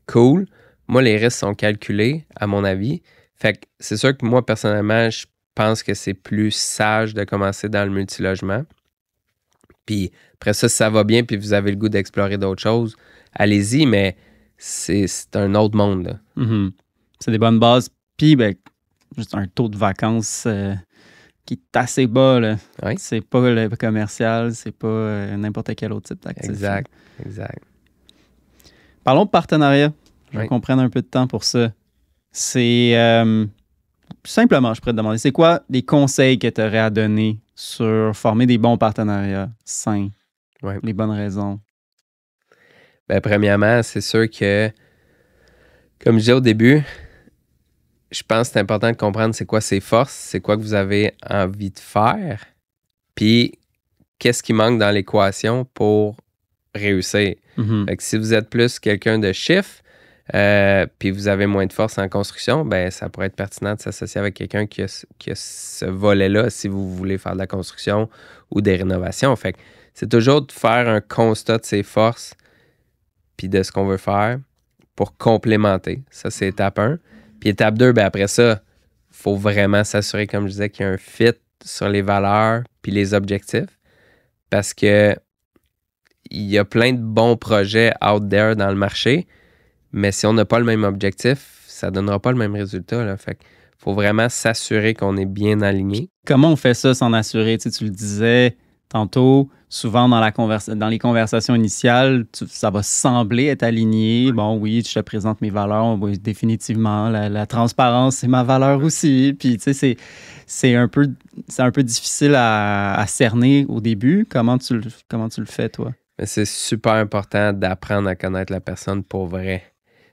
Cool. Moi, les risques sont calculés, à mon avis. Fait que c'est sûr que moi, personnellement, je pense que c'est plus sage de commencer dans le multilogement. Puis après ça, si ça va bien puis vous avez le goût d'explorer d'autres choses, allez-y, mais c'est un autre monde. Là. Mm-hmm. C'est des bonnes bases. Puis, ben, juste un taux de vacances... qui est assez bas. Là. Oui. C'est pas le commercial, c'est pas n'importe quel autre type d'actif. Exact. Parlons de partenariat. Je vais qu'on prenne un peu de temps pour ça. C'est simplement, je pourrais te demander, c'est quoi les conseils que tu aurais à donner sur former des bons partenariats sains, Ouais. les bonnes raisons? Ben, premièrement, c'est sûr que, comme je disais au début, je pense que c'est important de comprendre c'est quoi ses forces, c'est quoi que vous avez envie de faire, puis qu'est-ce qui manque dans l'équation pour réussir. Mhm. Fait que si vous êtes plus quelqu'un de chiffre, puis vous avez moins de force en construction, ben ça pourrait être pertinent de s'associer avec quelqu'un qui a ce volet-là si vous voulez faire de la construction ou des rénovations. Fait que c'est toujours de faire un constat de ses forces puis de ce qu'on veut faire pour complémenter. Ça, c'est étape 1. Puis étape 2, ben après ça, il faut vraiment s'assurer, comme je disais, qu'il y a un fit sur les valeurs puis les objectifs. Parce que il y a plein de bons projets out there dans le marché, mais si on n'a pas le même objectif, ça ne donnera pas le même résultat. Là. Fait qu'il faut vraiment s'assurer qu'on est bien aligné. Comment on fait ça s'en assurer? Tu le disais tantôt, souvent dans les conversations initiales, ça va sembler être aligné. Bon, oui, je te présente mes valeurs. Oui, définitivement, la transparence, c'est ma valeur aussi. Puis, tu sais, c'est un peu difficile à cerner au début. Comment tu le fais, toi? Mais c'est super important d'apprendre à connaître la personne pour vrai.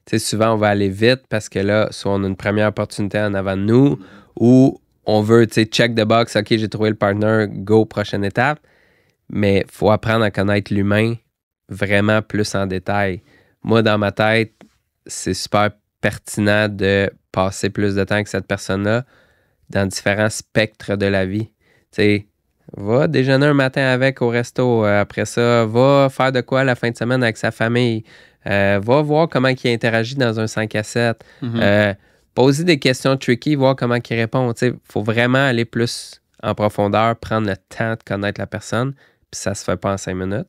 Tu sais, souvent, on va aller vite parce que là, soit on a une première opportunité en avant de nous ou on veut, tu sais, check the box, OK, j'ai trouvé le partner, go, prochaine étape. Mais il faut apprendre à connaître l'humain vraiment plus en détail. Moi, dans ma tête, c'est super pertinent de passer plus de temps avec cette personne-là dans différents spectres de la vie. Tu sais, va déjeuner un matin avec au resto. Après ça, va faire de quoi la fin de semaine avec sa famille. Va voir comment il interagit dans un 5 à 7. Mhm. Poser des questions tricky, voir comment il répond. Il faut vraiment aller plus en profondeur, prendre le temps de connaître la personne. Puis ça se fait pas en 5 minutes.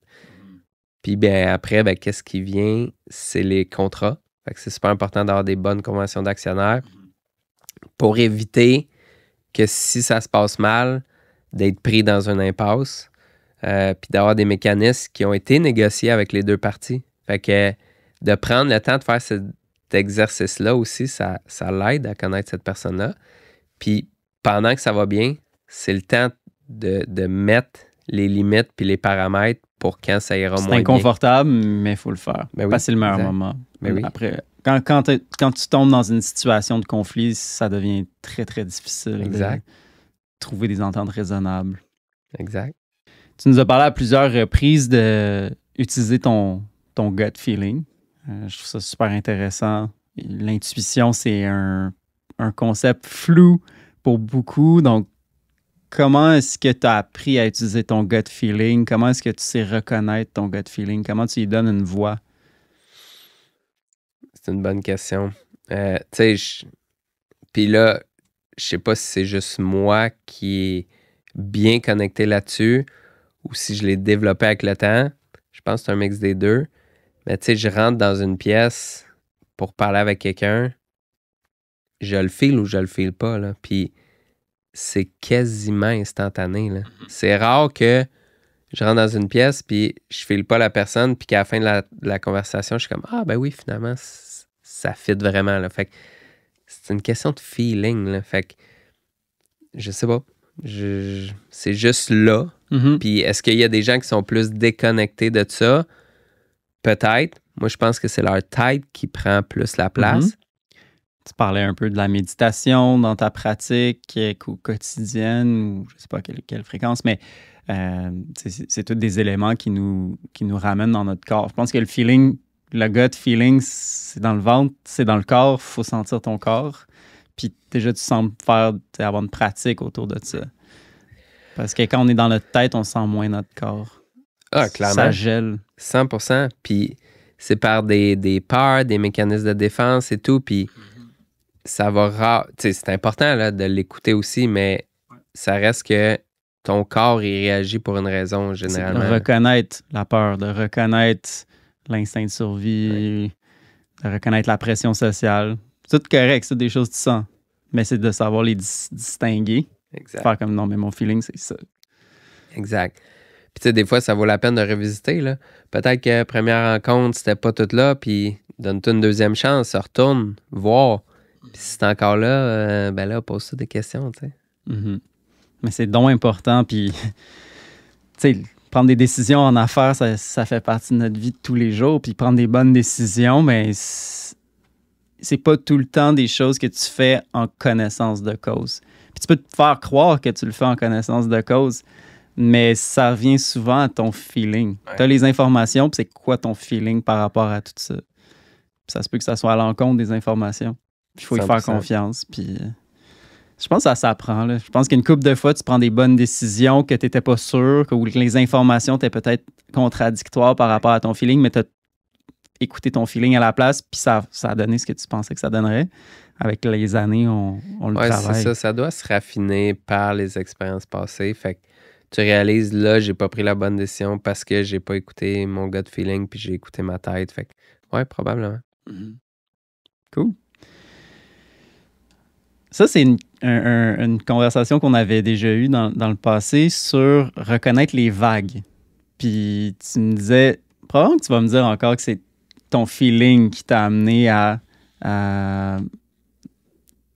Puis bien après, ben, qu'est-ce qui vient? C'est les contrats. Fait que c'est super important d'avoir des bonnes conventions d'actionnaires pour éviter que si ça se passe mal, d'être pris dans une impasse, puis d'avoir des mécanismes qui ont été négociés avec les deux parties. Fait que de prendre le temps de faire cet exercice-là aussi, ça l'aide à connaître cette personne-là. Puis pendant que ça va bien, c'est le temps de mettre les limites puis les paramètres pour quand ça ira moins bien. C'est inconfortable, mais il faut le faire. Ben oui, parce que c'est le meilleur exact. moment. Ben oui. Après, quand tu tombes dans une situation de conflit, ça devient très, très difficile Exact. de trouver des ententes raisonnables. Exact. Tu nous as parlé à plusieurs reprises d'utiliser ton gut feeling. Je trouve ça super intéressant. L'intuition, c'est un concept flou pour beaucoup. Donc, comment est-ce que tu as appris à utiliser ton gut feeling? Comment est-ce que tu sais reconnaître ton gut feeling? Comment tu lui donnes une voix? C'est une bonne question. Tu sais, puis là, je sais pas si c'est juste moi qui est bien connecté là-dessus ou si je l'ai développé avec le temps. Je pense que c'est un mix des deux. Mais tu sais, je rentre dans une pièce pour parler avec quelqu'un, je le file ou je le file pas, là. Puis c'est quasiment instantané, là. C'est rare que je rentre dans une pièce puis je file pas la personne puis qu'à la fin de la conversation, je suis comme « Ah, ben oui, finalement, ça fit vraiment, là. » Fait que c'est une question de feeling, là. Fait que je sais pas. C'est juste là. Mhm. Puis est-ce qu'il y a des gens qui sont plus déconnectés de ça? Peut-être. Moi, je pense que c'est leur tête qui prend plus la place. Mhm. Tu parlais un peu de la méditation dans ta pratique quotidienne ou je ne sais pas quelle fréquence, mais c'est tous des éléments qui nous ramènent dans notre corps. Je pense que le feeling, le gut feeling, c'est dans le ventre, c'est dans le corps, il faut sentir ton corps. Puis déjà, tu sembles avoir une pratique autour de ça. Parce que quand on est dans notre tête, on sent moins notre corps. Ah, clairement. Ça gèle. 100%. Puis c'est par des peurs, des mécanismes de défense et tout. Puis ça va rare. Tu sais, c'est important là, de l'écouter aussi, mais ça reste que ton corps, il réagit pour une raison, généralement. C'est de reconnaître la peur, de reconnaître l'instinct de survie, de reconnaître la pression sociale. C'est tout correct, c'est des choses que tu sens. Mais c'est de savoir les distinguer. Exact. Faire comme non, mais mon feeling, c'est ça. Exact. Puis tu sais, des fois, ça vaut la peine de revisiter, là. Peut-être que première rencontre, c'était pas tout là, puis donne-toi une deuxième chance, retourne, voir. Puis si c'est encore là, ben là, pose-toi des questions, tu sais. Mhm. Mais c'est donc important. Puis, tu sais, prendre des décisions en affaires, ça fait partie de notre vie de tous les jours. Puis prendre des bonnes décisions, mais c'est pas tout le temps des choses que tu fais en connaissance de cause. Puis tu peux te faire croire que tu le fais en connaissance de cause, mais ça revient souvent à ton feeling. Ouais. Tu as les informations, puis c'est quoi ton feeling par rapport à tout ça? Puis ça se peut que ça soit à l'encontre des informations. Puis il faut y faire 100%. confiance. Puis je pense que ça s'apprend, là. Je pense qu'une couple de fois, tu prends des bonnes décisions que tu n'étais pas sûr, ou que les informations étaient peut-être contradictoires par rapport à ton feeling, mais tu as écouté ton feeling à la place, puis ça a donné ce que tu pensais que ça donnerait. Avec les années, on le Ouais, travaille. c'est ça. Ça doit se raffiner par les expériences passées. Fait que tu réalises, là, j'ai pas pris la bonne décision parce que j'ai pas écouté mon gut feeling puis j'ai écouté ma tête. Fait que, ouais, probablement. Mhm. Cool. Ça, c'est une conversation qu'on avait déjà eue dans le passé sur reconnaître les vagues. Puis tu me disais, probablement que tu vas me dire encore que c'est ton feeling qui t'a amené à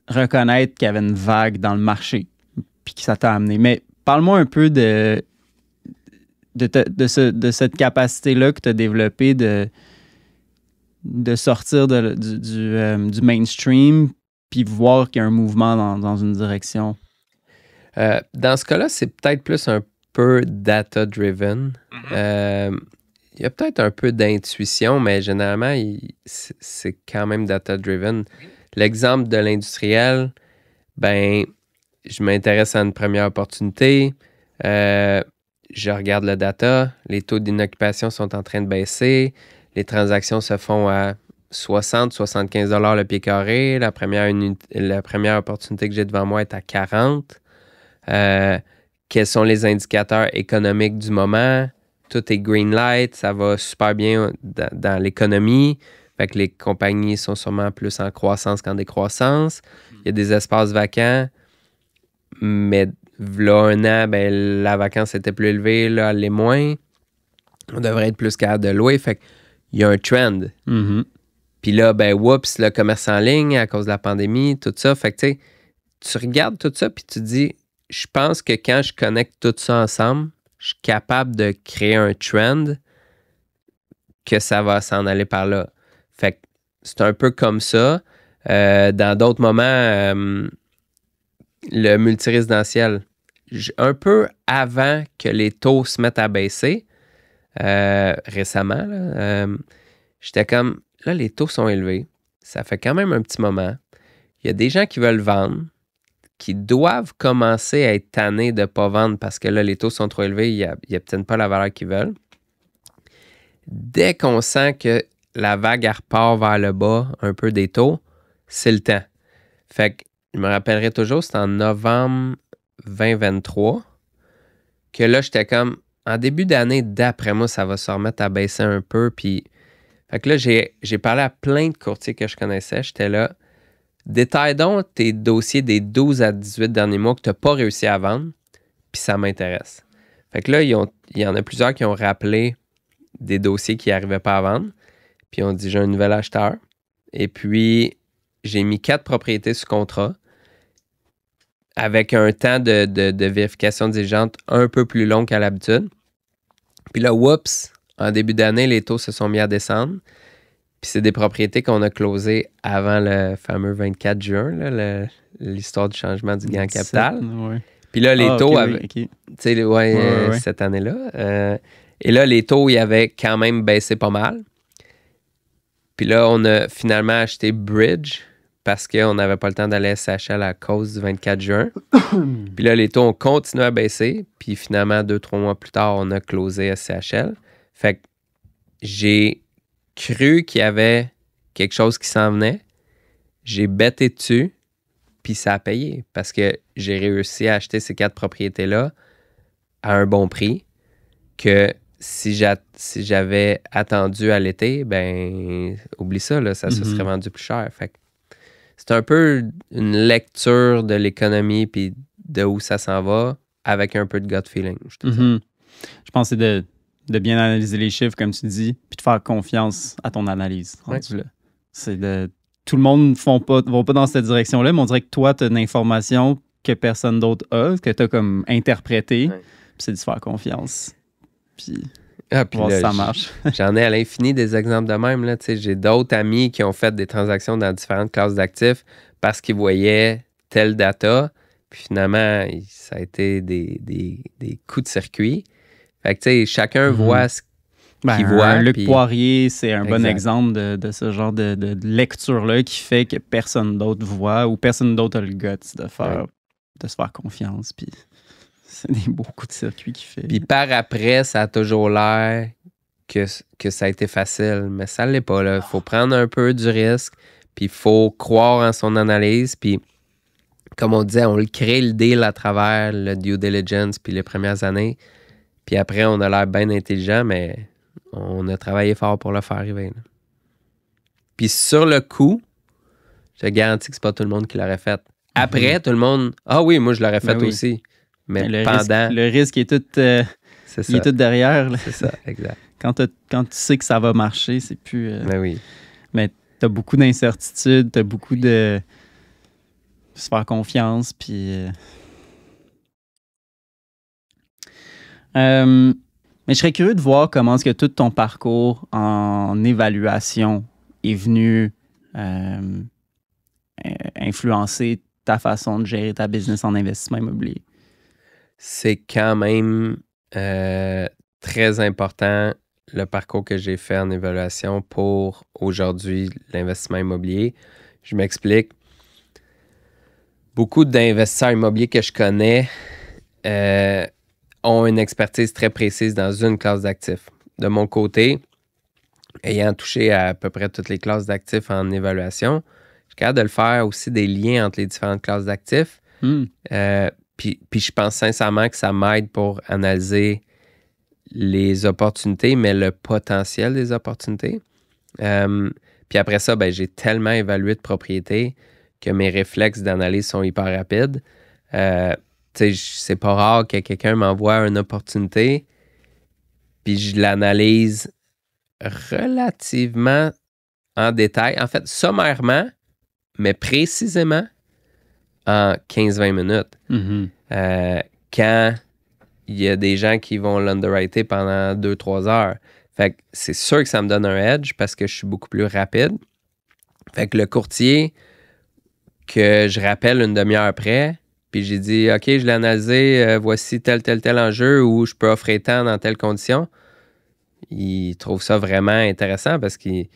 reconnaître qu'il y avait une vague dans le marché, puis que ça t'a amené. Mais parle-moi un peu de cette capacité-là que tu as développée de sortir du mainstream puis voir qu'il y a un mouvement dans une direction. Dans ce cas-là, c'est peut-être plus un peu data-driven. Il y a peut-être un peu d'intuition, mais généralement, c'est quand même data-driven. L'exemple de l'industriel, ben, je m'intéresse à une première opportunité, je regarde le data, les taux d'inoccupation sont en train de baisser, les transactions se font à 60-75 $ le pied carré, la première opportunité que j'ai devant moi est à 40. Quels sont les indicateurs économiques du moment? Tout est green light, ça va super bien dans l'économie. Fait que les compagnies sont sûrement plus en croissance qu'en décroissance. Il y a des espaces vacants, mais là, un an, ben, la vacance était plus élevée, là, elle l'est moins. On devrait être plus capable de louer. Fait qu'il y a un trend. Mm-hmm. Puis là, ben, whoops, le commerce en ligne à cause de la pandémie, tout ça. Fait que, tu regardes tout ça, puis tu dis, je pense que quand je connecte tout ça ensemble, je suis capable de créer un trend que ça va s'en aller par là. Fait que c'est un peu comme ça. Dans d'autres moments, le multirésidentiel, un peu avant que les taux se mettent à baisser, récemment, là, j'étais comme, là, les taux sont élevés. Ça fait quand même un petit moment. Il y a des gens qui veulent vendre, qui doivent commencer à être tannés de ne pas vendre parce que là, les taux sont trop élevés, ils n'obtiennent pas la valeur qu'ils veulent. Dès qu'on sent que la vague repart vers le bas, un peu des taux, c'est le temps. Fait que je me rappellerai toujours, c'était en novembre 2023, que là, j'étais comme, en début d'année, d'après moi, ça va se remettre à baisser un peu. Puis, fait que là, j'ai parlé à plein de courtiers que je connaissais. J'étais là, détaille donc tes dossiers des 12 à 18 derniers mois que tu n'as pas réussi à vendre, puis ça m'intéresse. Fait que là, il y en a plusieurs qui ont rappelé des dossiers qui n'arrivaient pas à vendre. Puis on dit, j'ai un nouvel acheteur. Et puis, j'ai mis 4 propriétés sous contrat avec un temps de vérification diligente un peu plus long qu'à l'habitude. Puis là, whoops, en début d'année, les taux se sont mis à descendre. Puis c'est des propriétés qu'on a closées avant le fameux 24 juin, là, l'histoire du changement du gain en capital. Ouais. Puis là, les taux, okay. cette année-là. Et là, les taux, ils avaient quand même baissé pas mal. Puis là, on a finalement acheté Bridge parce qu'on n'avait pas le temps d'aller à SHL à cause du 24 juin. Puis là, les taux ont continué à baisser. Puis finalement, 2-3 mois plus tard, on a closé SCHL. Fait que j'ai cru qu'il y avait quelque chose qui s'en venait. J'ai betté dessus. Puis ça a payé parce que j'ai réussi à acheter ces 4 propriétés-là à un bon prix que si j'avais attendu à l'été, ben oublie ça, là, ça se serait vendu plus cher. Fait que c'est un peu une lecture de l'économie puis de où ça s'en va avec un peu de gut feeling. Je pense que c'est de bien analyser les chiffres, comme tu dis, puis de faire confiance à ton analyse. Ouais. Là. C'est de tout le monde va pas dans cette direction-là, mais on dirait que toi, tu as une information que personne d'autre a, que tu as comme interprété, puis c'est de se faire confiance. Puis voir si ça marche. J'en ai à l'infini des exemples de même. Là, j'ai d'autres amis qui ont fait des transactions dans différentes classes d'actifs parce qu'ils voyaient telle data, puis finalement, ça a été des coups de circuit. Fait que, chacun voit ce qu'il voit. Luc puis... Poirier, c'est un bon exemple de ce genre de lecture-là qui fait que personne d'autre voit ou personne d'autre a le guts de se faire confiance. Puis c'est des beaux coups de circuit qu'il fait. Puis par après, ça a toujours l'air que ça a été facile, mais ça ne l'est pas. Il faut prendre un peu du risque, puis il faut croire en son analyse. Puis comme on disait, on le crée le deal à travers le due diligence puis les premières années. Puis après, on a l'air bien intelligent, mais on a travaillé fort pour le faire arriver. Là. Puis sur le coup, je te garantis que c'est pas tout le monde qui l'aurait fait. Après, tout le monde... Ah oui, moi, je l'aurais fait aussi. Mais pendant... Le risque est tout, il est tout derrière. Là. C'est ça, exact. Quand tu sais que ça va marcher, c'est plus... Mais oui. Mais tu as beaucoup d'incertitudes, tu as beaucoup de... se faire confiance, puis... mais je serais curieux de voir comment est-ce que tout ton parcours en évaluation est venu influencer ta façon de gérer ta business en investissement immobilier. C'est quand même très important le parcours que j'ai fait en évaluation pour aujourd'hui l'investissement immobilier. Je m'explique. Beaucoup d'investisseurs immobiliers que je connais ont une expertise très précise dans une classe d'actifs. De mon côté, ayant touché à peu près toutes les classes d'actifs en évaluation, je suis capable de le faire aussi des liens entre les différentes classes d'actifs. Puis je pense sincèrement que ça m'aide pour analyser les opportunités, mais le potentiel des opportunités. Puis après ça, j'ai tellement évalué de propriétés que mes réflexes d'analyse sont hyper rapides. C'est pas rare que quelqu'un m'envoie une opportunité, puis je l'analyse relativement en détail. En fait, sommairement, mais précisément en 15-20 minutes. Quand il y a des gens qui vont l'underwriter pendant 2-3 heures. Fait que c'est sûr que ça me donne un edge parce que je suis beaucoup plus rapide. Fait que le courtier que je rappelle une demi-heure après, puis j'ai dit, OK, je l'ai analysé, voici tel enjeu où je peux offrir tant dans telle condition. Ils trouvent ça vraiment intéressant parce qu'ils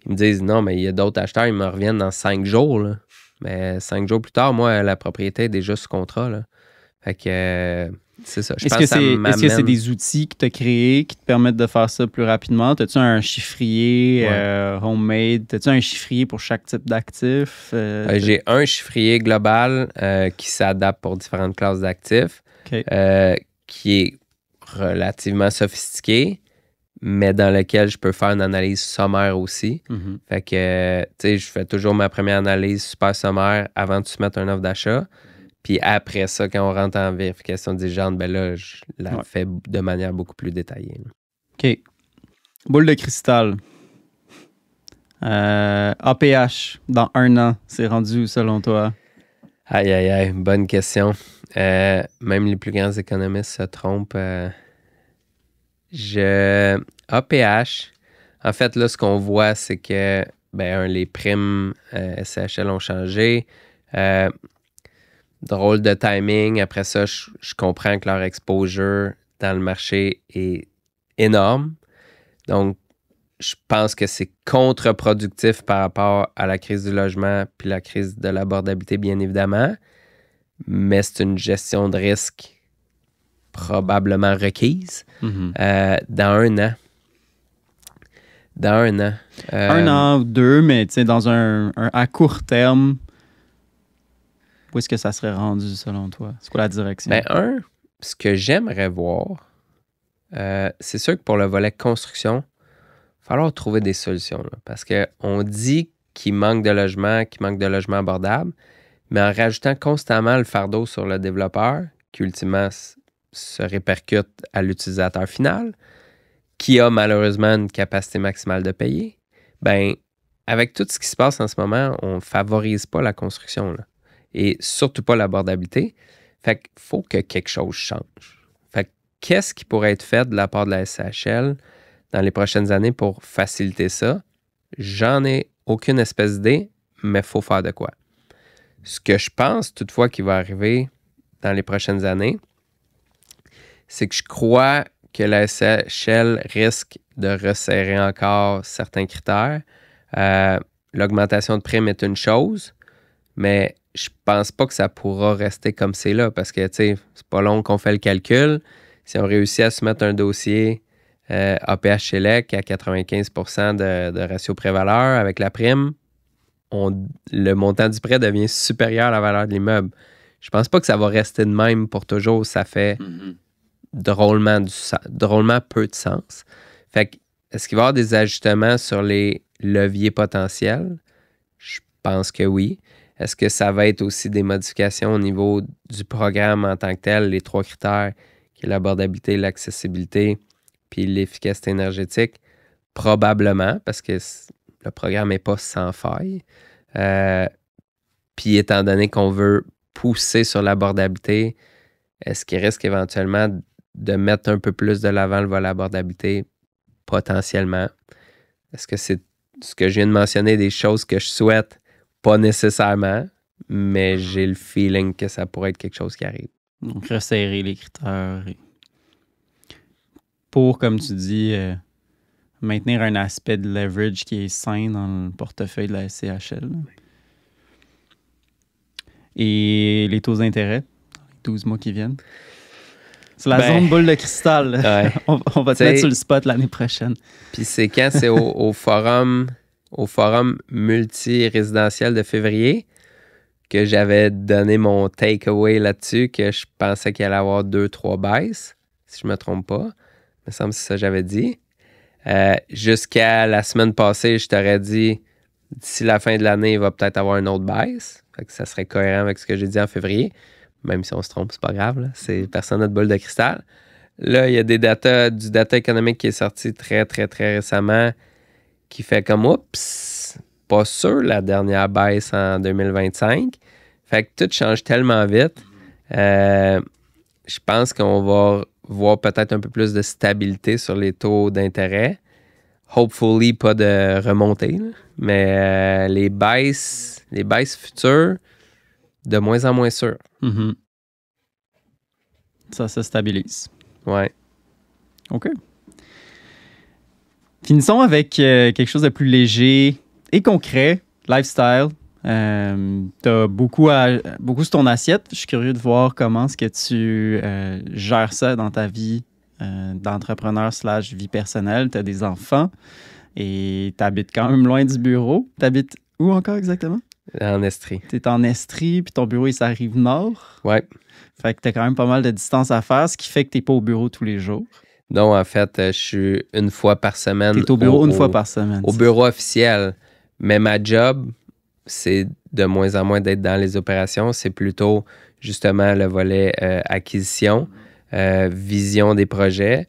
me disent, non, mais il y a d'autres acheteurs, ils me reviennent dans 5 jours. Là. Mais 5 jours plus tard, moi, la propriété est déjà sous contrat. Là. Fait que c'est ça. Est-ce que c'est des outils que tu as créés qui te permettent de faire ça plus rapidement? As-tu un chiffrier homemade? As-tu un chiffrier pour chaque type d'actif? J'ai un chiffrier global qui s'adapte pour différentes classes d'actifs, qui est relativement sophistiqué, mais dans lequel je peux faire une analyse sommaire aussi. Fait que, tu sais, je fais toujours ma première analyse super sommaire avant de soumettre une offre d'achat. Puis après ça, quand on rentre en vérification diligente, là, je la fais de manière beaucoup plus détaillée. OK. Boule de cristal. APH, dans 1 an, c'est rendu où selon toi? Aïe, bonne question. Même les plus grands économistes se trompent. APH, en fait, là, ce qu'on voit, c'est que les primes SCHL ont changé. Drôle de timing. Après ça, je comprends que leur exposure dans le marché est énorme. Donc, je pense que c'est contre-productif par rapport à la crise du logement puis la crise de l'abordabilité, bien évidemment. Mais c'est une gestion de risque probablement requise dans 1 an. Dans 1 an. 1 an ou 2, mais dans à court terme, où est-ce que ça serait rendu selon toi? C'est quoi la direction? Ce que j'aimerais voir, c'est sûr que pour le volet construction, il va falloir trouver des solutions. Là, parce qu'on dit qu'il manque de logements abordables, mais en rajoutant constamment le fardeau sur le développeur, qui ultimement se répercute à l'utilisateur final, qui a malheureusement une capacité maximale de payer, avec tout ce qui se passe en ce moment, on ne favorise pas la construction, là, et surtout pas l'abordabilité. Fait qu'il faut que quelque chose change. Fait que qu'est-ce qui pourrait être fait de la part de la SCHL dans les prochaines années pour faciliter ça? J'en ai aucune espèce d'idée, mais il faut faire de quoi. Ce que je pense toutefois qui va arriver dans les prochaines années, c'est que je crois que la SCHL risque de resserrer encore certains critères. L'augmentation de primes est une chose, mais je pense pas que ça pourra rester comme c'est là parce que, tu sais, c'est pas long qu'on fait le calcul. Si on réussit à soumettre un dossier APH-SELEC à 95 % de ratio prêt-valeur avec la prime, le montant du prêt devient supérieur à la valeur de l'immeuble. Je pense pas que ça va rester de même pour toujours. Ça fait drôlement peu de sens. Fait que, est-ce qu'il va y avoir des ajustements sur les leviers potentiels? Je pense que oui. Est-ce que ça va être aussi des modifications au niveau du programme en tant que tel, les 3 critères, qui est l'abordabilité, l'accessibilité, puis l'efficacité énergétique? Probablement, parce que le programme n'est pas sans faille. Puis étant donné qu'on veut pousser sur l'abordabilité, est-ce qu'il risque éventuellement de mettre un peu plus de l'avant le volet abordabilité? Potentiellement. Est-ce que c'est ce que je viens de mentionner, des choses que je souhaite? Pas nécessairement, mais j'ai le feeling que ça pourrait être quelque chose qui arrive. Donc, resserrer les critères pour, comme tu dis, maintenir un aspect de leverage qui est sain dans le portefeuille de la SCHL. Et les taux d'intérêt, dans les 12 mois qui viennent. C'est la zone boule de cristal. Ouais. On va te mettre sur le spot l'année prochaine. Puis c'est quand? C'est au forum multi-résidentiel de février que j'avais donné mon takeaway là-dessus, que je pensais qu'il allait avoir 2-3 baisses, si je ne me trompe pas. Il me semble que c'est ça que j'avais dit. Jusqu'à la semaine passée, je t'aurais dit, d'ici la fin de l'année, il va peut-être avoir une autre baisse. Fait que ça serait cohérent avec ce que j'ai dit en février. Même si on se trompe, c'est pas grave. Là. Personne n'a de boule de cristal. Là, il y a du data économique qui est sorti très, très, très récemment qui fait comme, oups, pas sûr la dernière baisse en 2025. Fait que tout change tellement vite. Je pense qu'on va voir peut-être un peu plus de stabilité sur les taux d'intérêt. Hopefully, pas de remontée. Là. Mais les baisses futures, de moins en moins sûres. Mm-hmm. Ça se stabilise. Ouais. OK. Finissons avec quelque chose de plus léger et concret, lifestyle. T'as beaucoup sur ton assiette. Je suis curieux de voir comment est-ce que tu gères ça dans ta vie d'entrepreneur / vie personnelle. T'as des enfants et t'habites quand même loin du bureau. T'habites où encore exactement? En Estrie. T'es en Estrie, puis ton bureau, il s'arrive nord. Ouais. Fait que t'as quand même pas mal de distance à faire, ce qui fait que t'es pas au bureau tous les jours. Non, en fait, je suis une fois par semaine. T'es au bureau une fois par semaine. Au bureau officiel. Mais ma job, c'est de moins en moins d'être dans les opérations. C'est plutôt, justement, le volet acquisition, vision des projets.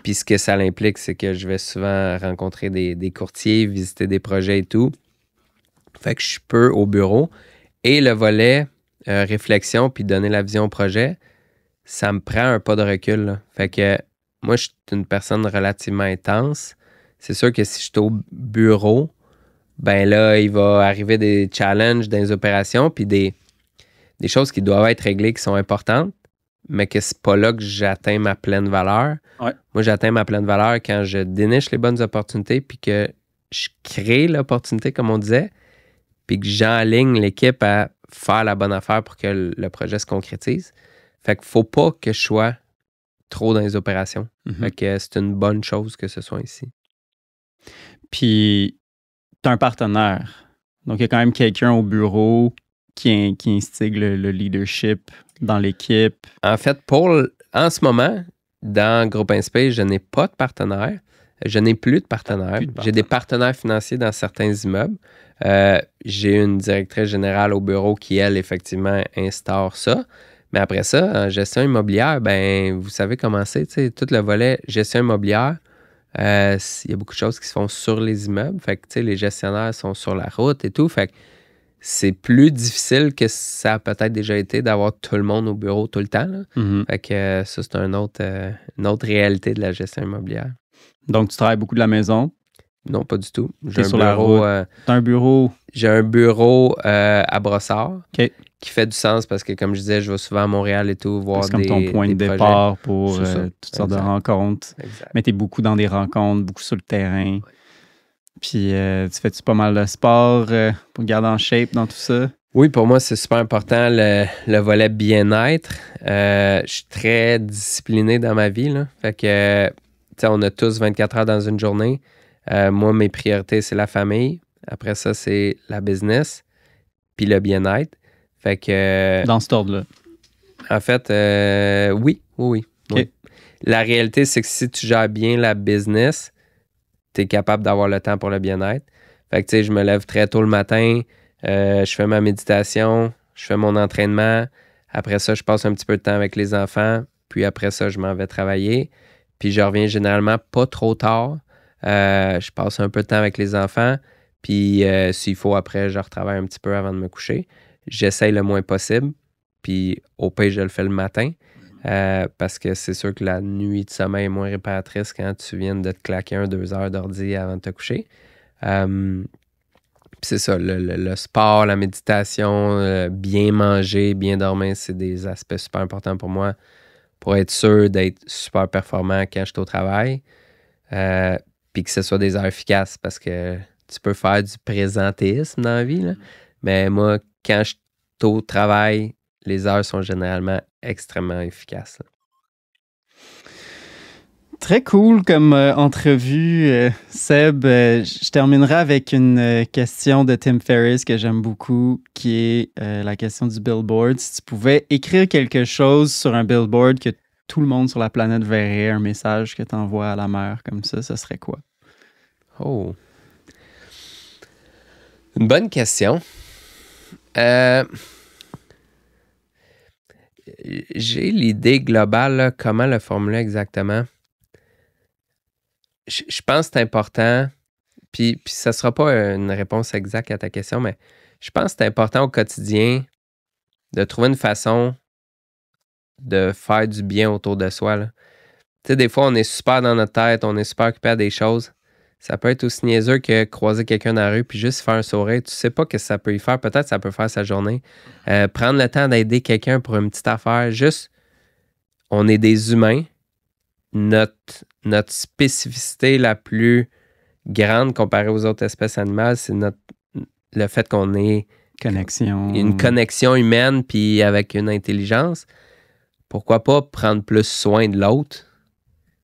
Puis ce que ça implique, c'est que je vais souvent rencontrer des courtiers, visiter des projets et tout. Fait que je suis peu au bureau. Et le volet réflexion puis donner la vision au projet, ça me prend un pas de recul. Là. Fait que moi, je suis une personne relativement intense. C'est sûr que si je suis au bureau, ben là, il va arriver des challenges dans les opérations puis des choses qui doivent être réglées qui sont importantes, mais que c'est pas là que j'atteins ma pleine valeur. Ouais. Moi, j'atteins ma pleine valeur quand je déniche les bonnes opportunités puis que je crée l'opportunité, comme on disait, puis que j'enligne l'équipe à faire la bonne affaire pour que le projet se concrétise. Fait qu'il faut pas que je sois trop dans les opérations. Mm-hmm. Fait que c'est une bonne chose que ce soit ici. Puis, tu as un partenaire. Donc, il y a quand même quelqu'un au bureau qui instigue le leadership dans l'équipe. En fait, en ce moment, dans Groupe Inspace, je n'ai pas de partenaire. Je n'ai plus de partenaire. J'ai des partenaires financiers dans certains immeubles. J'ai une directrice générale au bureau qui, elle, effectivement, instaure ça. Mais après ça, en gestion immobilière, ben vous savez comment c'est, tu sais, tout le volet gestion immobilière, Il y a beaucoup de choses qui se font sur les immeubles. Fait que, tu sais, les gestionnaires sont sur la route et tout. Fait que c'est plus difficile que ça a peut-être déjà été d'avoir tout le monde au bureau tout le temps, là. Fait que ça, c'est une autre réalité de la gestion immobilière. Donc, tu travailles beaucoup de la maison? Non, pas du tout. J'ai sur la route. T'as un bureau? J'ai un bureau à Brossard. OK. Qui fait du sens parce que, comme je disais, je vais souvent à Montréal et tout, voir c'est comme ton point de départ pour toutes sortes de rencontres. Exact. Mais tu es beaucoup dans des rencontres, beaucoup sur le terrain. Ouais. Puis, tu fais-tu pas mal de sport pour garder en shape dans tout ça? Oui, pour moi, c'est super important, le volet bien-être. Je suis très discipliné dans ma vie, là. Fait que, tu sais, on a tous 24 heures dans une journée. Moi, mes priorités, c'est la famille. Après ça, c'est la business, puis le bien-être. Fait que... Dans cet ordre-là? En fait, oui. Okay. Oui. La réalité, c'est que si tu gères bien la business, tu es capable d'avoir le temps pour le bien-être. Fait que, tu sais, je me lève très tôt le matin, je fais ma méditation, je fais mon entraînement. Après ça, je passe un petit peu de temps avec les enfants. Puis après ça, je m'en vais travailler. Puis je reviens généralement pas trop tard. Je passe un peu de temps avec les enfants. Puis s'il faut, après, je retravaille un petit peu avant de me coucher. J'essaye le moins possible, puis au pire, je le fais le matin, parce que c'est sûr que la nuit de sommeil est moins réparatrice quand tu viens de te claquer 1-2 heures d'ordi avant de te coucher. Puis c'est ça, le sport, la méditation, bien manger, bien dormir, c'est des aspects super importants pour moi pour être sûr d'être super performant quand je suis au travail, puis que ce soit des heures efficaces, parce que tu peux faire du présentéisme dans la vie, là, mais moi, quand je suis au travail, les heures sont généralement extrêmement efficaces. Là. Très cool comme entrevue, Seb. Je terminerai avec une question de Tim Ferriss que j'aime beaucoup, qui est la question du billboard. Si tu pouvais écrire quelque chose sur un billboard que tout le monde sur la planète verrait, un message que tu envoies à la mer comme ça, ce serait quoi? Oh! Une bonne question. J'ai l'idée globale, là, comment le formuler exactement. Je pense que c'est important, puis ça ne sera pas une réponse exacte à ta question, mais je pense que c'est important au quotidien de trouver une façon de faire du bien autour de soi. Tu sais, des fois, on est super dans notre tête, on est super occupé à des choses. Ça peut être aussi niaiseux que croiser quelqu'un dans la rue puis juste faire un sourire. Tu sais pas ce que ça peut y faire. Peut-être que ça peut faire sa journée. Prendre le temps d'aider quelqu'un pour une petite affaire. Juste, on est des humains. Notre spécificité la plus grande comparée aux autres espèces animales, c'est le fait qu'on ait une connexion humaine puis avec une intelligence. Pourquoi pas prendre plus soin de l'autre?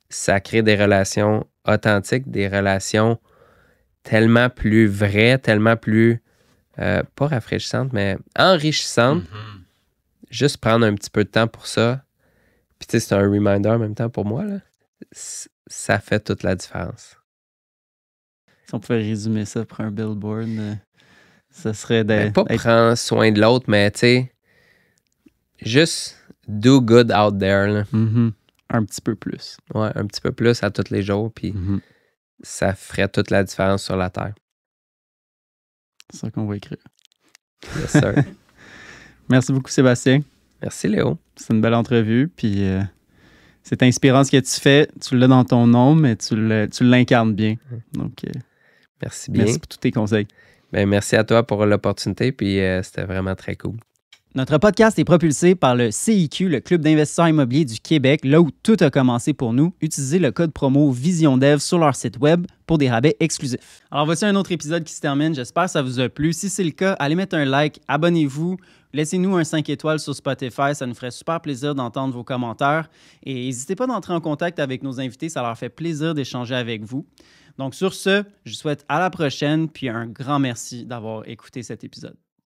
Ça crée des relations authentiques, des relations tellement plus vraies, tellement plus, pas rafraîchissantes, mais enrichissantes. Mm-hmm. Juste prendre un petit peu de temps pour ça. Puis tu sais, c'est un reminder en même temps pour moi, là. Ça fait toute la différence. Si on pouvait résumer ça pour un billboard, ça serait pas prendre soin de l'autre, mais tu sais, juste do good out there, là. Mm-hmm. Un petit peu plus. Ouais, un petit peu plus à tous les jours, puis ça ferait toute la différence sur la Terre. C'est ça qu'on va écrire. Yes, sir. Merci beaucoup, Sébastien. Merci, Léo. C'est une belle entrevue, puis c'est inspirant ce que tu fais. Tu l'as dans ton nom, mais tu l'incarnes bien. Donc, merci bien. Merci pour tous tes conseils. Ben, merci à toi pour l'opportunité, puis c'était vraiment très cool. Notre podcast est propulsé par le CIQ, le Club d'investisseurs immobiliers du Québec, là où tout a commencé pour nous. Utilisez le code promo VisionDev sur leur site web pour des rabais exclusifs. Alors, voici un autre épisode qui se termine. J'espère que ça vous a plu. Si c'est le cas, allez mettre un like, abonnez-vous, laissez-nous un 5 étoiles sur Spotify. Ça nous ferait super plaisir d'entendre vos commentaires. Et n'hésitez pas d'entrer en contact avec nos invités. Ça leur fait plaisir d'échanger avec vous. Donc, sur ce, je vous souhaite à la prochaine, puis un grand merci d'avoir écouté cet épisode.